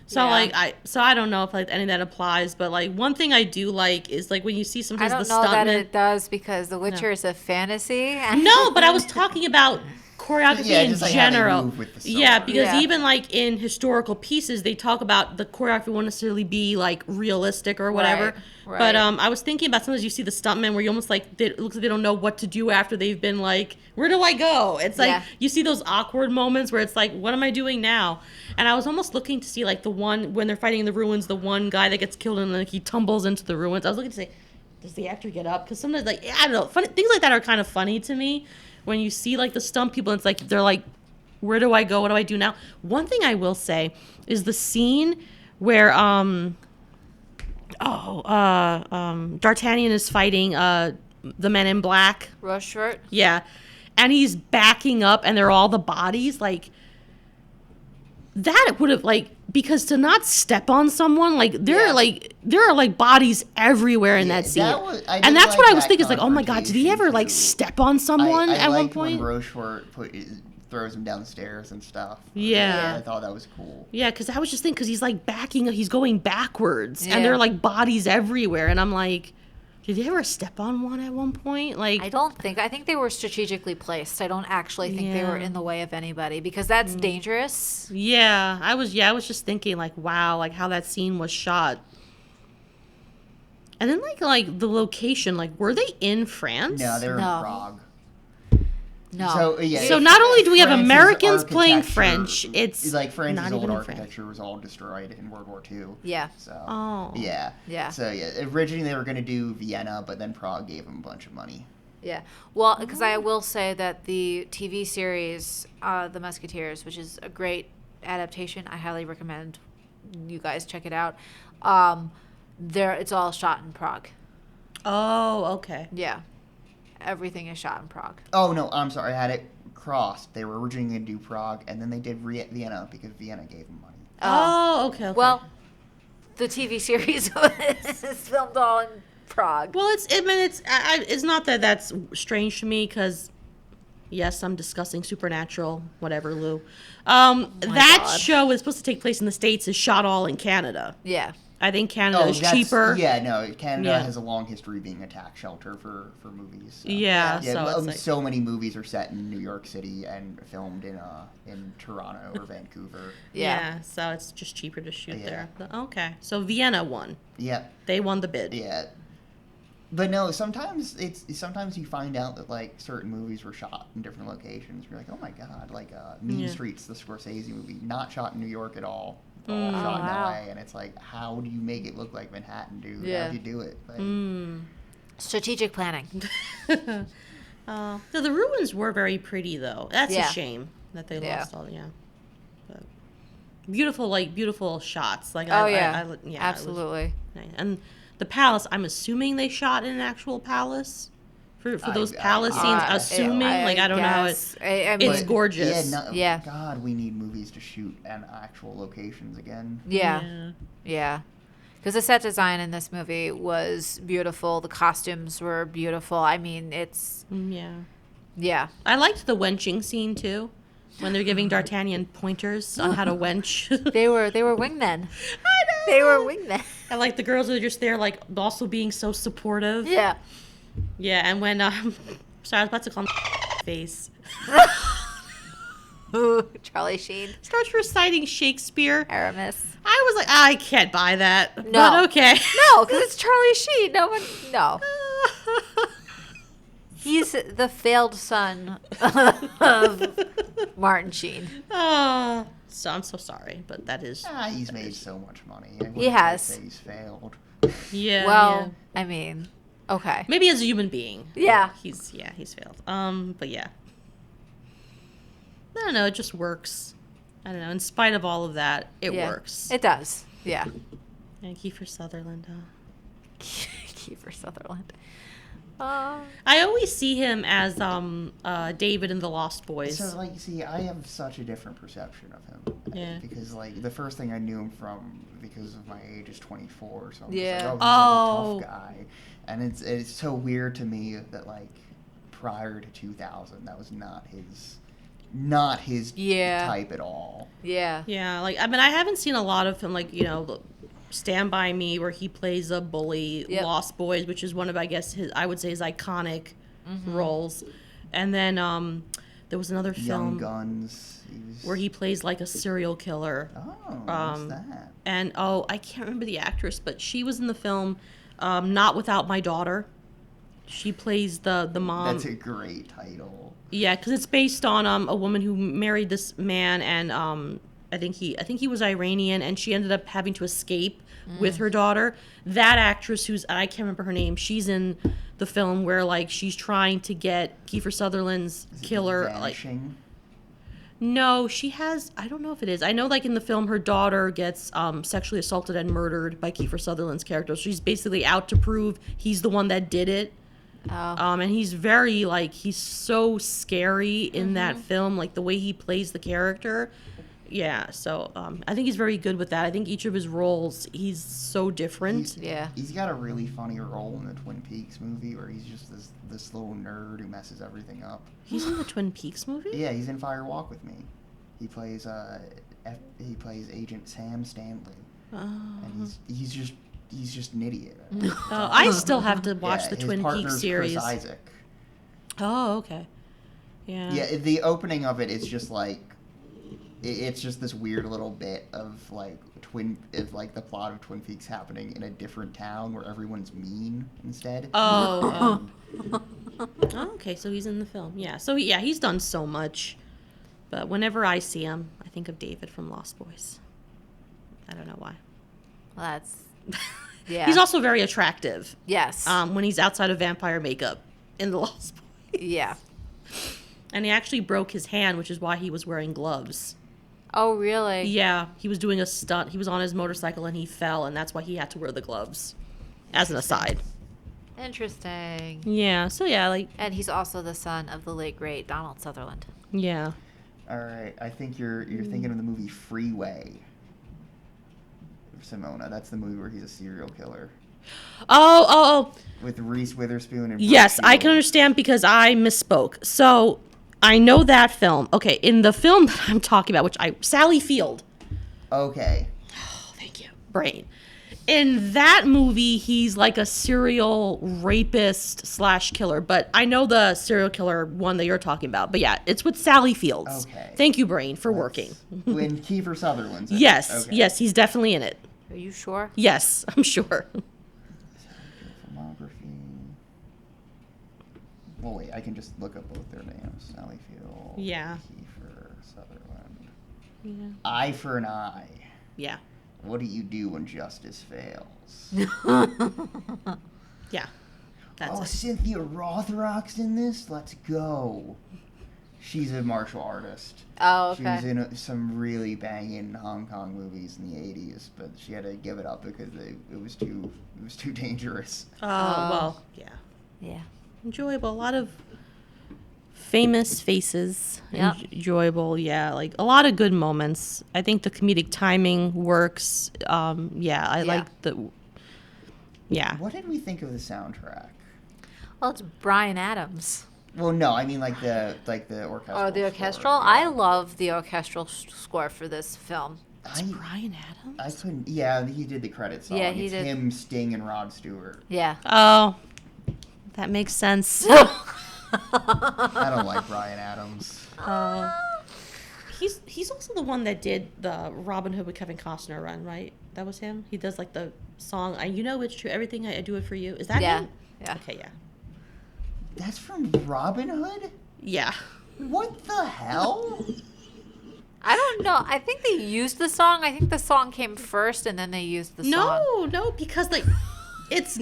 So, Yeah. like, I don't know if, like, any of that applies, but, like, one thing I do like is, like, when you see I sometimes don't the know that stuntmen... it does because The Witcher is a fantasy. No, but I was talking about choreography Yeah, in just, like, how they general. move with the Yeah, sword. because Yeah. even like in historical pieces, they talk about the choreography won't necessarily be like realistic or whatever. Right, But right. I was thinking about sometimes you see the stuntmen where you almost like it looks like they don't know what to do after they've been like, where do I go? It's like Yeah. you see those awkward moments where it's like, what am I doing now? And I was almost looking to see like the one when they're fighting in the ruins, the one guy that gets killed and like he tumbles into the ruins. I was looking to say, does the actor get up? Because sometimes like I don't know, funny things like that are kind of funny to me. When you see like the stunt people, it's like they're like, where do I go? What do I do now? One thing I will say is the scene where D'Artagnan is fighting the Men in Black. Rochefort. Yeah, and he's backing up, and they're all the bodies. Like that would have like because to not step on someone like there are like bodies everywhere in that scene, I did and that's like what I was that thinking. It's like, oh my god, did he ever like confrontation, step on someone I at one liked point? when Rochefort throws him downstairs and stuff. Yeah. I thought that was cool. Yeah, because I was just thinking, because he's like backing, he's going backwards, and Yeah. there are like bodies everywhere, and I'm like, did he ever step on one at one point? Like, I think they were strategically placed. I don't actually think they were Yeah. in the way of anybody because that's dangerous. yeah, I was just thinking, like, wow, like how that scene was shot. And then like the location, like, were they in France? No, they're No. in Prague. No. So, yeah. So not only do we have France's Americans playing architecture- French, it's like France's not old even in France. architecture was all destroyed in World War II. Yeah. So Oh. yeah. Yeah. So yeah, originally they were gonna do Vienna, but then Prague gave them a bunch of money. Yeah. Well, because I will say that the TV series, The Musketeers, which is a great adaptation, I highly recommend you guys check it out. It's all shot in Prague. Oh, okay. Yeah. Everything is shot in Prague. Oh no, I'm sorry, I had it crossed. They were originally gonna do Prague, and then they did Vienna because Vienna gave them money. Oh, okay. Well, the TV series is filmed all in Prague. Well, it's not that that's strange to me because, yes, I'm discussing Supernatural, whatever, Lou. That God. show is supposed to take place in the States. Is shot all in Canada. Yeah. I think Canada is cheaper. Yeah, no, Canada Yeah. has a long history of being a tax shelter for movies. So. Yeah, Yeah, so it's like, so many movies are set in New York City and filmed in Toronto or Vancouver. Yeah. so it's just cheaper to shoot Yeah. there. Okay, so Vienna won. Yeah, They won the bid. yeah. But no, sometimes you find out that like certain movies were shot in different locations. You're like, oh my god, like Mean Yeah. Streets, the Scorsese movie, not shot in New York at all, all Mm. shot in wow. LA, and it's like, how do you make it look like Manhattan, dude? Yeah. How do you do it? Like, Strategic planning. So the ruins were very pretty, though. That's Yeah. a shame that they Yeah. lost all. Yeah, but beautiful shots. Like, Oh, I yeah. it was Absolutely. nice. And the palace. I'm assuming they shot in an actual palace for those palace scenes. Assuming, I don't know how it. guess. I mean, It's gorgeous. Yeah. God, we need movies to shoot in actual locations again. Yeah. Because the set design in this movie was beautiful. The costumes were beautiful. I mean, it's yeah. I liked the wenching scene too, when they're giving D'Artagnan pointers on how to wench. They were wingmen. They were wingmen. I like the girls that are just there, like also being so supportive. Yeah. Yeah, and when sorry, I was about to call him face. Ooh, Charlie Sheen, Starts reciting Shakespeare. Aramis. I was like, I can't buy that. No. But okay. No, because it's Charlie Sheen. No. He's the failed son of Martin Sheen. So I'm so sorry, but that is He's made so much money. I wouldn't He has. say he's failed. yeah. Well, yeah. I mean, okay. Maybe as a human being. Yeah. He's failed. But yeah. I don't know, it just works. I don't know. In spite of all of that, it Yeah. works. It does. Yeah. And Kiefer Sutherland. Kiefer Sutherland. I always see him as David in The Lost Boys. So, like, see, I have such a different perception of him. Yeah. Because, like, the first thing I knew him from, because of my age, is 24. So I'm Yeah. just like, Oh. he's like a tough guy. And it's so weird to me that, like, prior to 2000, that was not his Yeah. type at all. Yeah. Yeah, like I mean, I haven't seen a lot of him, like Stand By Me, where he plays a bully. Yep. Lost Boys, which is one of, I guess, his iconic roles. And then there was another Young film Guns. where he plays like a serial killer. Oh, what's that? And I can't remember the actress, but she was in the film Not Without My Daughter. She plays the mom. That's a great title. Yeah, because it's based on a woman who married this man, and I think he was Iranian, and she ended up having to escape with her daughter. That actress, I can't remember her name, she's in the film where like she's trying to get Kiefer Sutherland's Is it killer. Vanishing? No, she has. I don't know if it is. I know, like in the film, her daughter gets sexually assaulted and murdered by Kiefer Sutherland's character. So she's basically out to prove he's the one that did it. Oh. And he's very he's so scary in that film, like the way he plays the character. Yeah, so I think he's very good with that. I think each of his roles, he's so different. Yeah. He's got a really funny role in the Twin Peaks movie where he's just this little nerd who messes everything up. He's in the Twin Peaks movie? Yeah, he's in Fire Walk with Me. He plays Agent Sam Stanley, and he's just an idiot. I still have to watch Yeah, the his Twin partner's Peaks series. Chris Isaac. Oh, okay. Yeah. Yeah, the opening of it is just like it's just this weird little bit of like the plot of Twin Peaks happening in a different town where everyone's mean instead. Oh. Okay, so he's in the film. Yeah. So yeah, he's done so much. But whenever I see him, I think of David from Lost Boys. I don't know why. Well, that's yeah. He's also very attractive. Yes. When he's outside of vampire makeup in the Lost Boys. Yeah. And he actually broke his hand, which is why he was wearing gloves. Oh, really? Yeah, he was doing a stunt. He was on his motorcycle and he fell, and that's why he had to wear the gloves. As an aside. Interesting. Yeah, so yeah, And he's also the son of the late great Donald Sutherland. yeah. All right, I think you're thinking of the movie Freeway. Simona, that's the movie where he's a serial killer Oh. with Reese Witherspoon and Yes, Brooke I can Shields. understand because I misspoke. So, I know that film. Okay, in the film that I'm talking about, Sally Field. Okay. Oh, thank you. Brain. In that movie, he's like a serial rapist / killer. But I know the serial killer one that you're talking about. But yeah, it's with Sally Fields. Okay. Thank you, Brain, for working. When Kiefer Sutherland's in it. Yes, Okay. yes, he's definitely in it. Are you sure? Yes, I'm sure. Filmography. Well, wait, I can just look up both their names. Sally Field. Yeah. Kiefer Sutherland. Yeah. Eye for an eye. Yeah. What do you do when justice fails? Yeah. That's Oh, it. Cynthia Rothrock's in this? Let's go. She's a martial artist. Oh, She was okay. in some really banging Hong Kong movies in the 80s, but she had to give it up because it was too dangerous. Oh, well, yeah. Yeah. Enjoyable. A lot of famous faces. Yep. Enjoyable, yeah. Like a lot of good moments. I think the comedic timing works. Yeah, I like the. Yeah. What did we think of the soundtrack? Well, it's Bryan Adams. Well, no, I mean like the orchestral. Oh, the score, orchestral? yeah. I love the orchestral score for this film. Bryan Adams? I couldn't. Yeah, he did the credit song. Yeah, he it's did. him, Sting, and Rod Stewart. Yeah. Oh, that makes sense. I don't like Bryan Adams. He's also the one that did the Robin Hood with Kevin Costner run, right? That was him. He does like the song. You know it's true. Everything I do it for you. Is that Yeah. him? Yeah. Okay. Yeah. That's from Robin Hood? Yeah. What the hell? I don't know. I think they used the song. I think the song came first and then they used the song. No, because like it's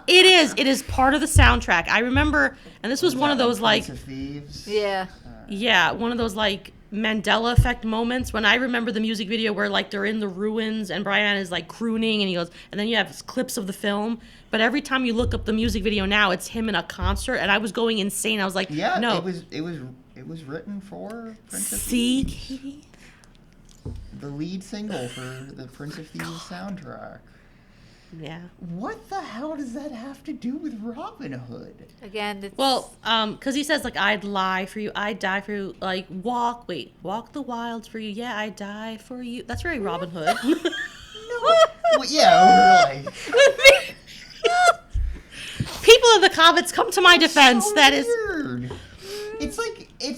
it is part of the soundtrack. I remember, and this was one of those like Prince of Thieves. Yeah. yeah, one of those like Mandela effect moments when I remember the music video where like they're in the ruins and Brian is like crooning and he goes, and then you have clips of the film. But every time you look up the music video now, it's him in a concert, and I was going insane. I was like, Yeah, no. it was written for Prince of See, Thieves. Katie? The lead single for the Prince of Thieves soundtrack. Yeah. What the hell does that have to do with Robin Hood? Again, it's, Well, because he says like, I'd lie for you, I'd die for you, like walk the wilds for you. Yeah, I'd die for you. That's very Robin Hood. Well, yeah, like, People in the comments, come to my defense. so That is. weird. It's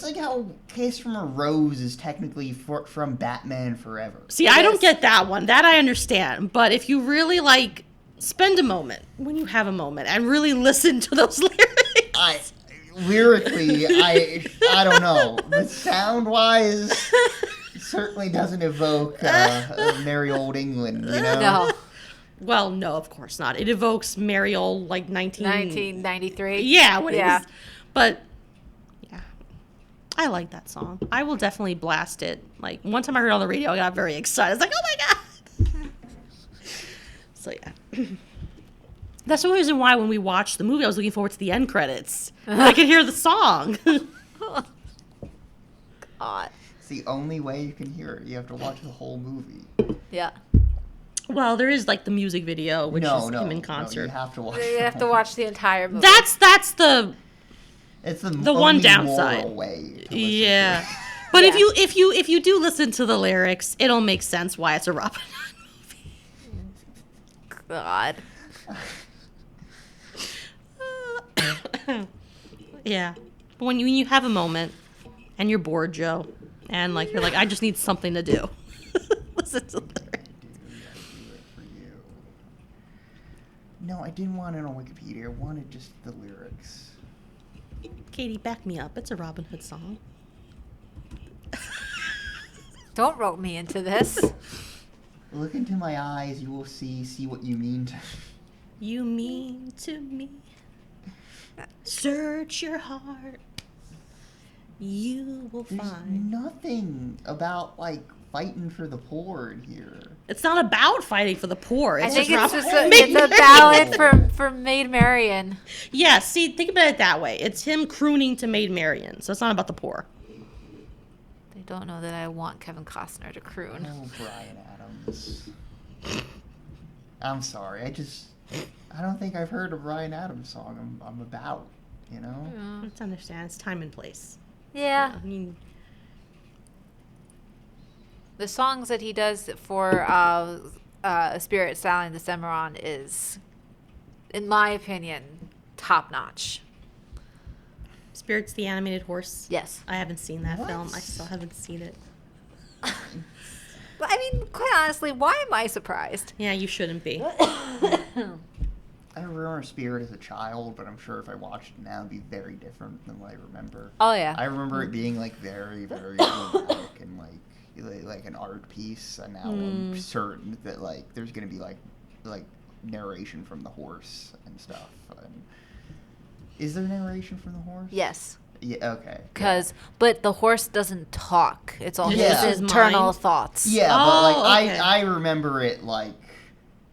like how Kiss from a Rose is technically from Batman Forever. See, I don't get that one. That I understand. But if you really like, spend a moment when you have a moment and really listen to those lyrics. Lyrically, I don't know. The sound wise, certainly doesn't evoke merry old England. You know. no, Well, no, of course not. It evokes merry old like 1993. Yeah, when Yeah. it was, but yeah, I like that song. I will definitely blast it. Like one time I heard it on the radio, I got very excited. I was like, oh my god! So yeah, that's the reason why when we watched the movie, I was looking forward to the end credits. I could hear the song. God. It's the only way you can hear it. You have to watch the whole movie. Yeah. Well, there is like the music video, which No, is no, him in no, concert. you have to watch. You have to watch the entire movie. That's the It's the one only downside. moral way to listen yeah. To it. But Yeah. if you do listen to the lyrics, it'll make sense why it's a Robin Hood God. movie. Yeah. But when you have a moment and you're bored, Joe, and like you're like, I just need something to do. Listen to the lyrics. Do it for you. No, I didn't want it on Wikipedia. I wanted just the lyrics. Katie, back me up. It's a Robin Hood song. Don't rope me into this. Look into my eyes, you will see what you mean to. You mean to me. Search your heart. You will There's find. nothing about like fighting for the poor in here. It's not about fighting for the poor. I It's think just it's Robin just Hood. it's a ballad for Maid Marian. Yeah, see, think about it that way. It's him crooning to Maid Marian, so it's not about the poor. They don't know that I want Kevin Costner to croon. Oh, Brian Adams. I'm sorry. I don't think I've heard a Brian Adams song I'm about, you know? Let's understand. It's time and place. Yeah. I mean, The songs that he does for Spirit Stallion the Cimarron is, in my opinion, top notch. Spirit's the animated horse. Yes. I haven't seen that What? film. I still haven't seen it. But I mean, quite honestly, why am I surprised? Yeah, you shouldn't be. I remember Spirit as a child, but I'm sure if I watched it now, it'd be very different than what I remember. Oh yeah. I remember it being like very, very dramatic and like an art piece, and now I'm certain that like there's gonna be like narration from the horse and stuff. And is there narration from the horse? Yes. Yeah. Okay. But the horse doesn't talk. It's all Yeah. his His internal mind? thoughts. Yeah, Oh, but like okay. I remember it like,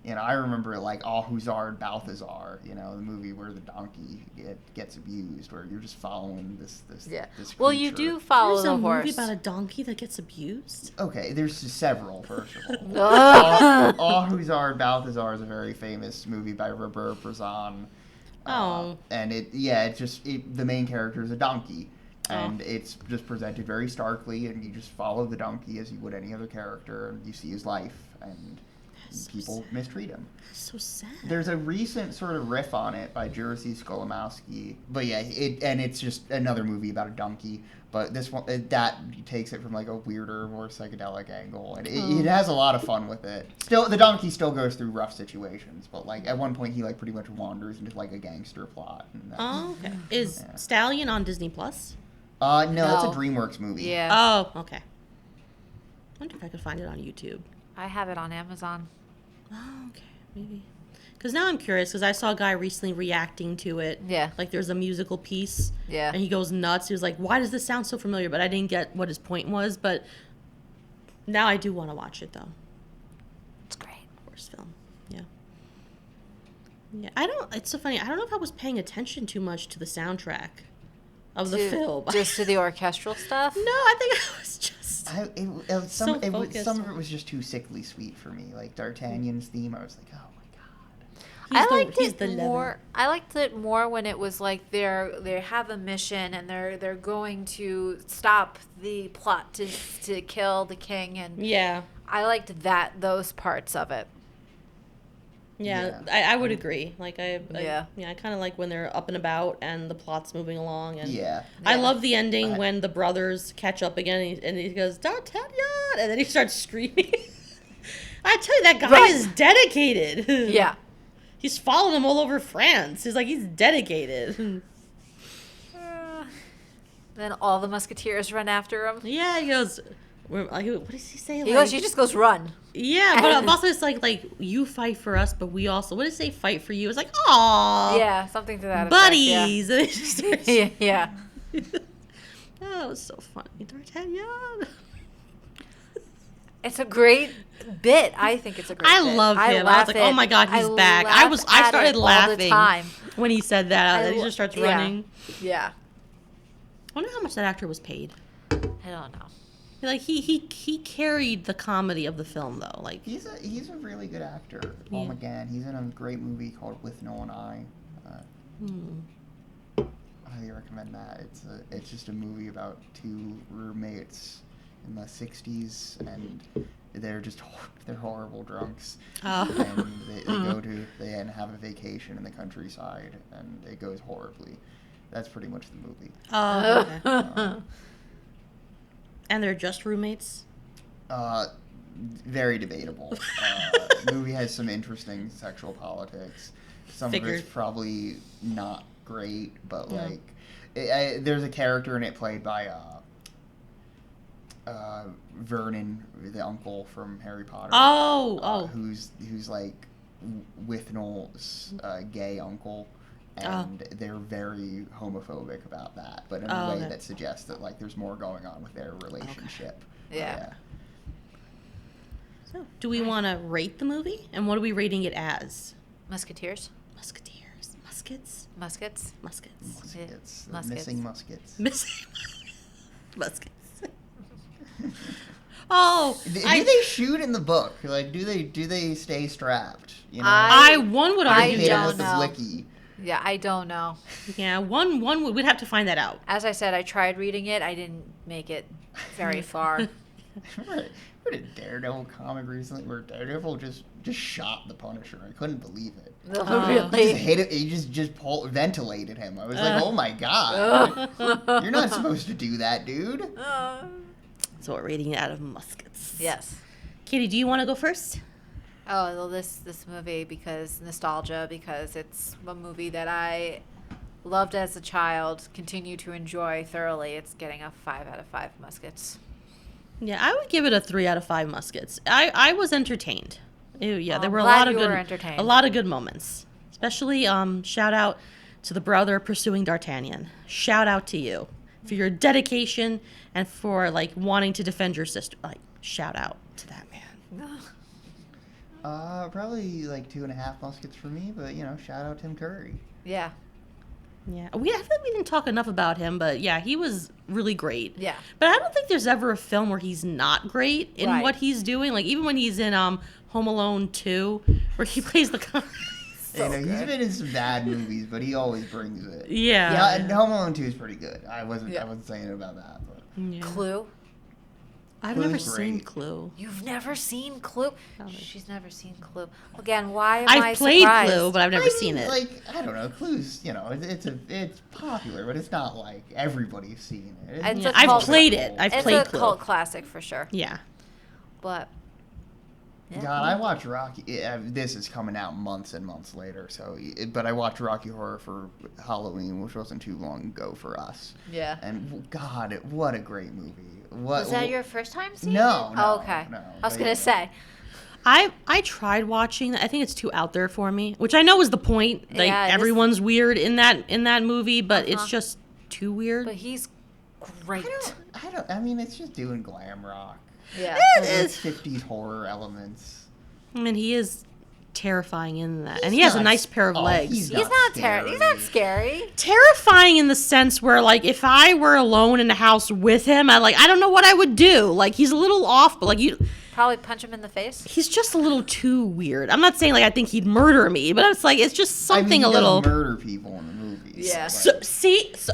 you know, I remember it like Ahuzar and Balthazar, you know, the movie where the donkey gets abused, where you're just following this Yeah. this Well, you creature. do follow There's the a movie horse. about a donkey that gets abused. Okay, there's several, first of all. Ugh. Ahuzar and Balthazar is a very famous movie by Robert Bresson. Oh. And the main character is a donkey. Oh. And it's just presented very starkly, and you just follow the donkey as you would any other character, and you see his life, and That's so people sad. mistreat him. So sad. There's a recent sort of riff on it by Jerzy Skolimowski, but yeah, it's just another movie about a donkey. But this one that takes it from like a weirder, more psychedelic angle, and it has a lot of fun with it. Still, the donkey still goes through rough situations, but like at one point he like pretty much wanders into like a gangster plot. And that's, Oh, okay. Is Yeah. Stallion on Disney Plus? no, that's a No. DreamWorks movie. Yeah. Oh, okay. I wonder if I could find it on YouTube. I have it on Amazon. Oh, okay. Maybe. Because now I'm curious, because I saw a guy recently reacting to it. Yeah. Like there's a musical piece. Yeah. And he goes nuts. He was like, why does this sound so familiar? But I didn't get what his point was. But now I do want to watch it, though. It's great. Worst film. Yeah. Yeah. It's so funny. I don't know if I was paying attention too much to the soundtrack of the film. Just to the orchestral stuff? No, I think I was just. Some focused of it was just too sickly sweet for me. Like D'Artagnan's theme, I was like, oh my god. He's the more. I liked it more when it was like they have a mission and they're going to stop the plot to kill the king, and Yeah. I liked those parts of it. Yeah, Yeah. I would agree. Like I Yeah. kind of like when they're up and about and the plot's moving along. And Yeah. I Yeah. love the ending when the brothers catch up again and he goes D'Artagnan, and then he starts screaming. I tell you, that guy Right. is dedicated. Yeah. He's following them all over France. He's dedicated. Then all the musketeers run after him. Yeah, he goes. What does he say? He just goes run. Yeah, but also it's like you fight for us, but we also. What does it say? Fight for you. It's like, aw, Yeah, something to that buddies. And it just starts, effect. Yeah. Oh, it was so funny, D'Artagnan. It's a great bit. I think it's a great I bit. love him. I was laugh like, oh my god, he's back. laugh I at started it all the laughing time. when he said that. And he just starts yeah. running. Yeah. I wonder how much that actor was paid. I don't know. Like he carried the comedy of the film though. Like He's a really good actor, Paul Yeah. McGann. He's in a great movie called With Nolan Eye. I highly recommend that. It's just a movie about two roommates in the '60s, and they're horrible drunks. Oh. And they have a vacation in the countryside, and it goes horribly. That's pretty much the movie. oh, okay. And they're just roommates. Very debatable. Movie has some interesting sexual politics. Some of Figured. it's probably not great, but Yeah. like, there's a character in it played by Vernon, the uncle from Harry Potter. Oh. Who's like Withnell's gay uncle. Oh. And they're very homophobic about that, but in Oh, a way okay. that suggests that like there's more going on with their relationship. Yeah. So, do we want to rate the movie? And what are we rating it as? Musketeers? Musketeers, muskets, Muskets? muskets, Muskets. Muskets. Missing muskets. missing muskets. Oh, Do they shoot in the book? Like, do they stay strapped? You know, one would I argue hit 'em don't with the know. blicky. Yeah, I don't know. Yeah, one we'd have to find that out. As I said, I tried reading it. I didn't make it very far. Remember a Daredevil comic recently where Daredevil just shot the Punisher. I couldn't believe it. He just Really? hit it. He just ventilated him. I was like, oh my god, you're not supposed to do that, dude. So we're rating it out of muskets. Yes. Katie, do you want to go first? Oh, well, this movie, because nostalgia, because it's a movie that I loved as a child, continue to enjoy thoroughly. It's getting a 5 out of 5 muskets. Yeah, I would give it a 3 out of 5 muskets. I was entertained. Yeah, there I'm were a glad lot of you good were entertained. a lot of good moments. Especially shout out to the brother pursuing D'Artagnan. Shout out to you for your dedication and for like wanting to defend your sister. Like shout out to that man. Probably like 2.5 muskets for me, but you know, shout out Tim Curry. Yeah. Yeah, I feel like we didn't talk enough about him, but yeah, he was really great. Yeah. But I don't think there's ever a film where he's not great in Right. what he's doing. Like even when he's in Home Alone 2, where he plays the You know, he's been in some bad movies, but he always brings it. Yeah. Yeah, and Home Alone 2 is pretty good. I wasn't Yeah. saying about that, but Yeah. Clue? I've Clue's never seen great. Clue. You've never seen Clue? No. She's never seen Clue. Again, why am I I've played surprised? Clue, but I've never I seen mean, it. Like, I don't know, Clue's, you know, it's popular, but it's not like everybody's seen it. It's Yeah, a I've cult- played it. I've It's played a Clue. cult classic for sure. Yeah. But yeah. God, I watched Rocky. This is coming out months and months later, but I watched Rocky Horror for Halloween, which wasn't too long ago for us. Yeah. And God, what a great movie! Was that your first time seeing No, it? no, Oh, okay. no, I was but gonna yeah. say. I tried watching. I think it's too out there for me, which I know is the point. Like Yeah, it is. everyone's weird in that movie, but it's Uh-huh. just too weird. But he's great. I mean, it's just doing glam rock. Yeah. It's 50s horror elements. I mean, he is terrifying in that, and He's he has a not- nice pair of oh, legs. he's He's not terrible. He's not scary. Terrifying in the sense where, like, if I were alone in the house with him, I don't know what I would do. Like, he's a little off, but Probably punch him in the face. he's just a little too weird. I'm not saying like I think he'd murder me, but it's like it's just I mean, something he a little. does murder people in the movies. Yeah. But,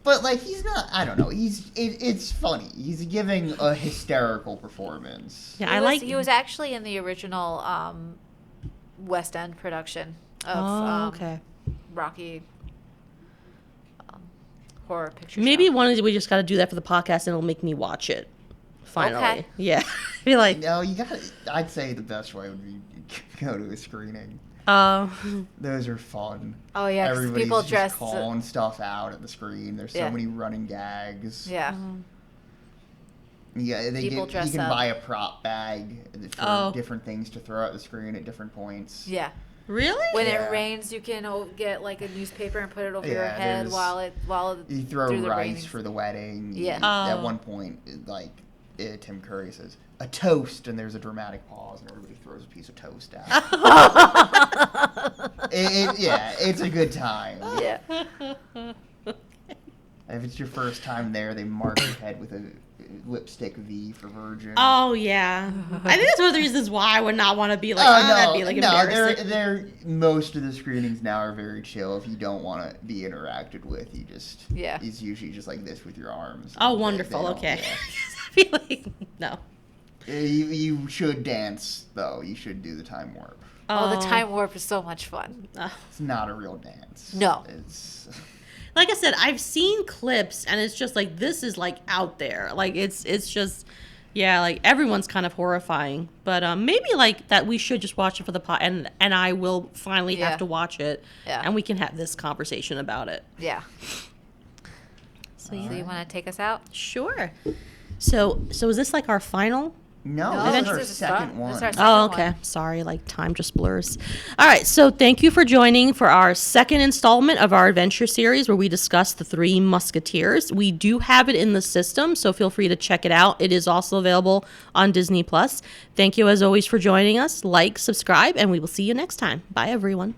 but like, he's not. I don't know. It's funny. He's giving a hysterical performance. Yeah, I like. He was actually in the original West End production of Oh, okay. Rocky horror picture. Maybe show. one of these we just got to do that for the podcast, and it'll make me watch it. Finally, Okay. yeah. Be like, No, you got. I'd say the best way would be go to a screening. Those are fun. Oh yeah, 'cause Everybody's people just dress. calling stuff out at the screen. There's so Yeah. many running gags. Yeah. Yeah, People you dress can up. buy a prop bag for Oh. different things to throw at the screen at different points. Yeah. really? When Yeah. it rains, you can get like a newspaper and put it over your Yeah, head there's- while You throw through the rice rain. for the wedding. Yeah. At Oh. one point, Tim Curry says, a toast, and there's a dramatic pause, and everybody throws a piece of toast out. Yeah, it's a good time. Yeah. If it's your first time there, they mark your head with a lipstick V for virgin. Oh yeah. I think that's one of the reasons why I would not want to be like. Oh, that'd be like embarrassing. they're most of the screenings now are very chill. If you don't want to be interacted with, you just Yeah. It's usually just like this with your arms. Oh, They wonderful. don't- Okay. yeah. I feel like no. You should dance though. You should do the time warp. Oh, the time warp is so much fun. It's not a real dance. No. It's Like I said, I've seen clips, and it's just like this is like out there. Like it's just, yeah, like everyone's kind of horrifying. But maybe like that we should just watch it for the pot, and I will finally Yeah. have to watch it, Yeah. and we can have this conversation about it. Yeah. So So you want to take us out? sure. So is this like our final? no. No, This is this our is second fun. one. This is our Oh, second okay. one. Sorry, like time just blurs. All right, so thank you for joining for our second installment of our adventure series where we discuss the Three Musketeers. We do have it in the system, so feel free to check it out. It is also available on Disney Plus. Thank you as always for joining us. Like, subscribe, and we will see you next time. Bye, everyone.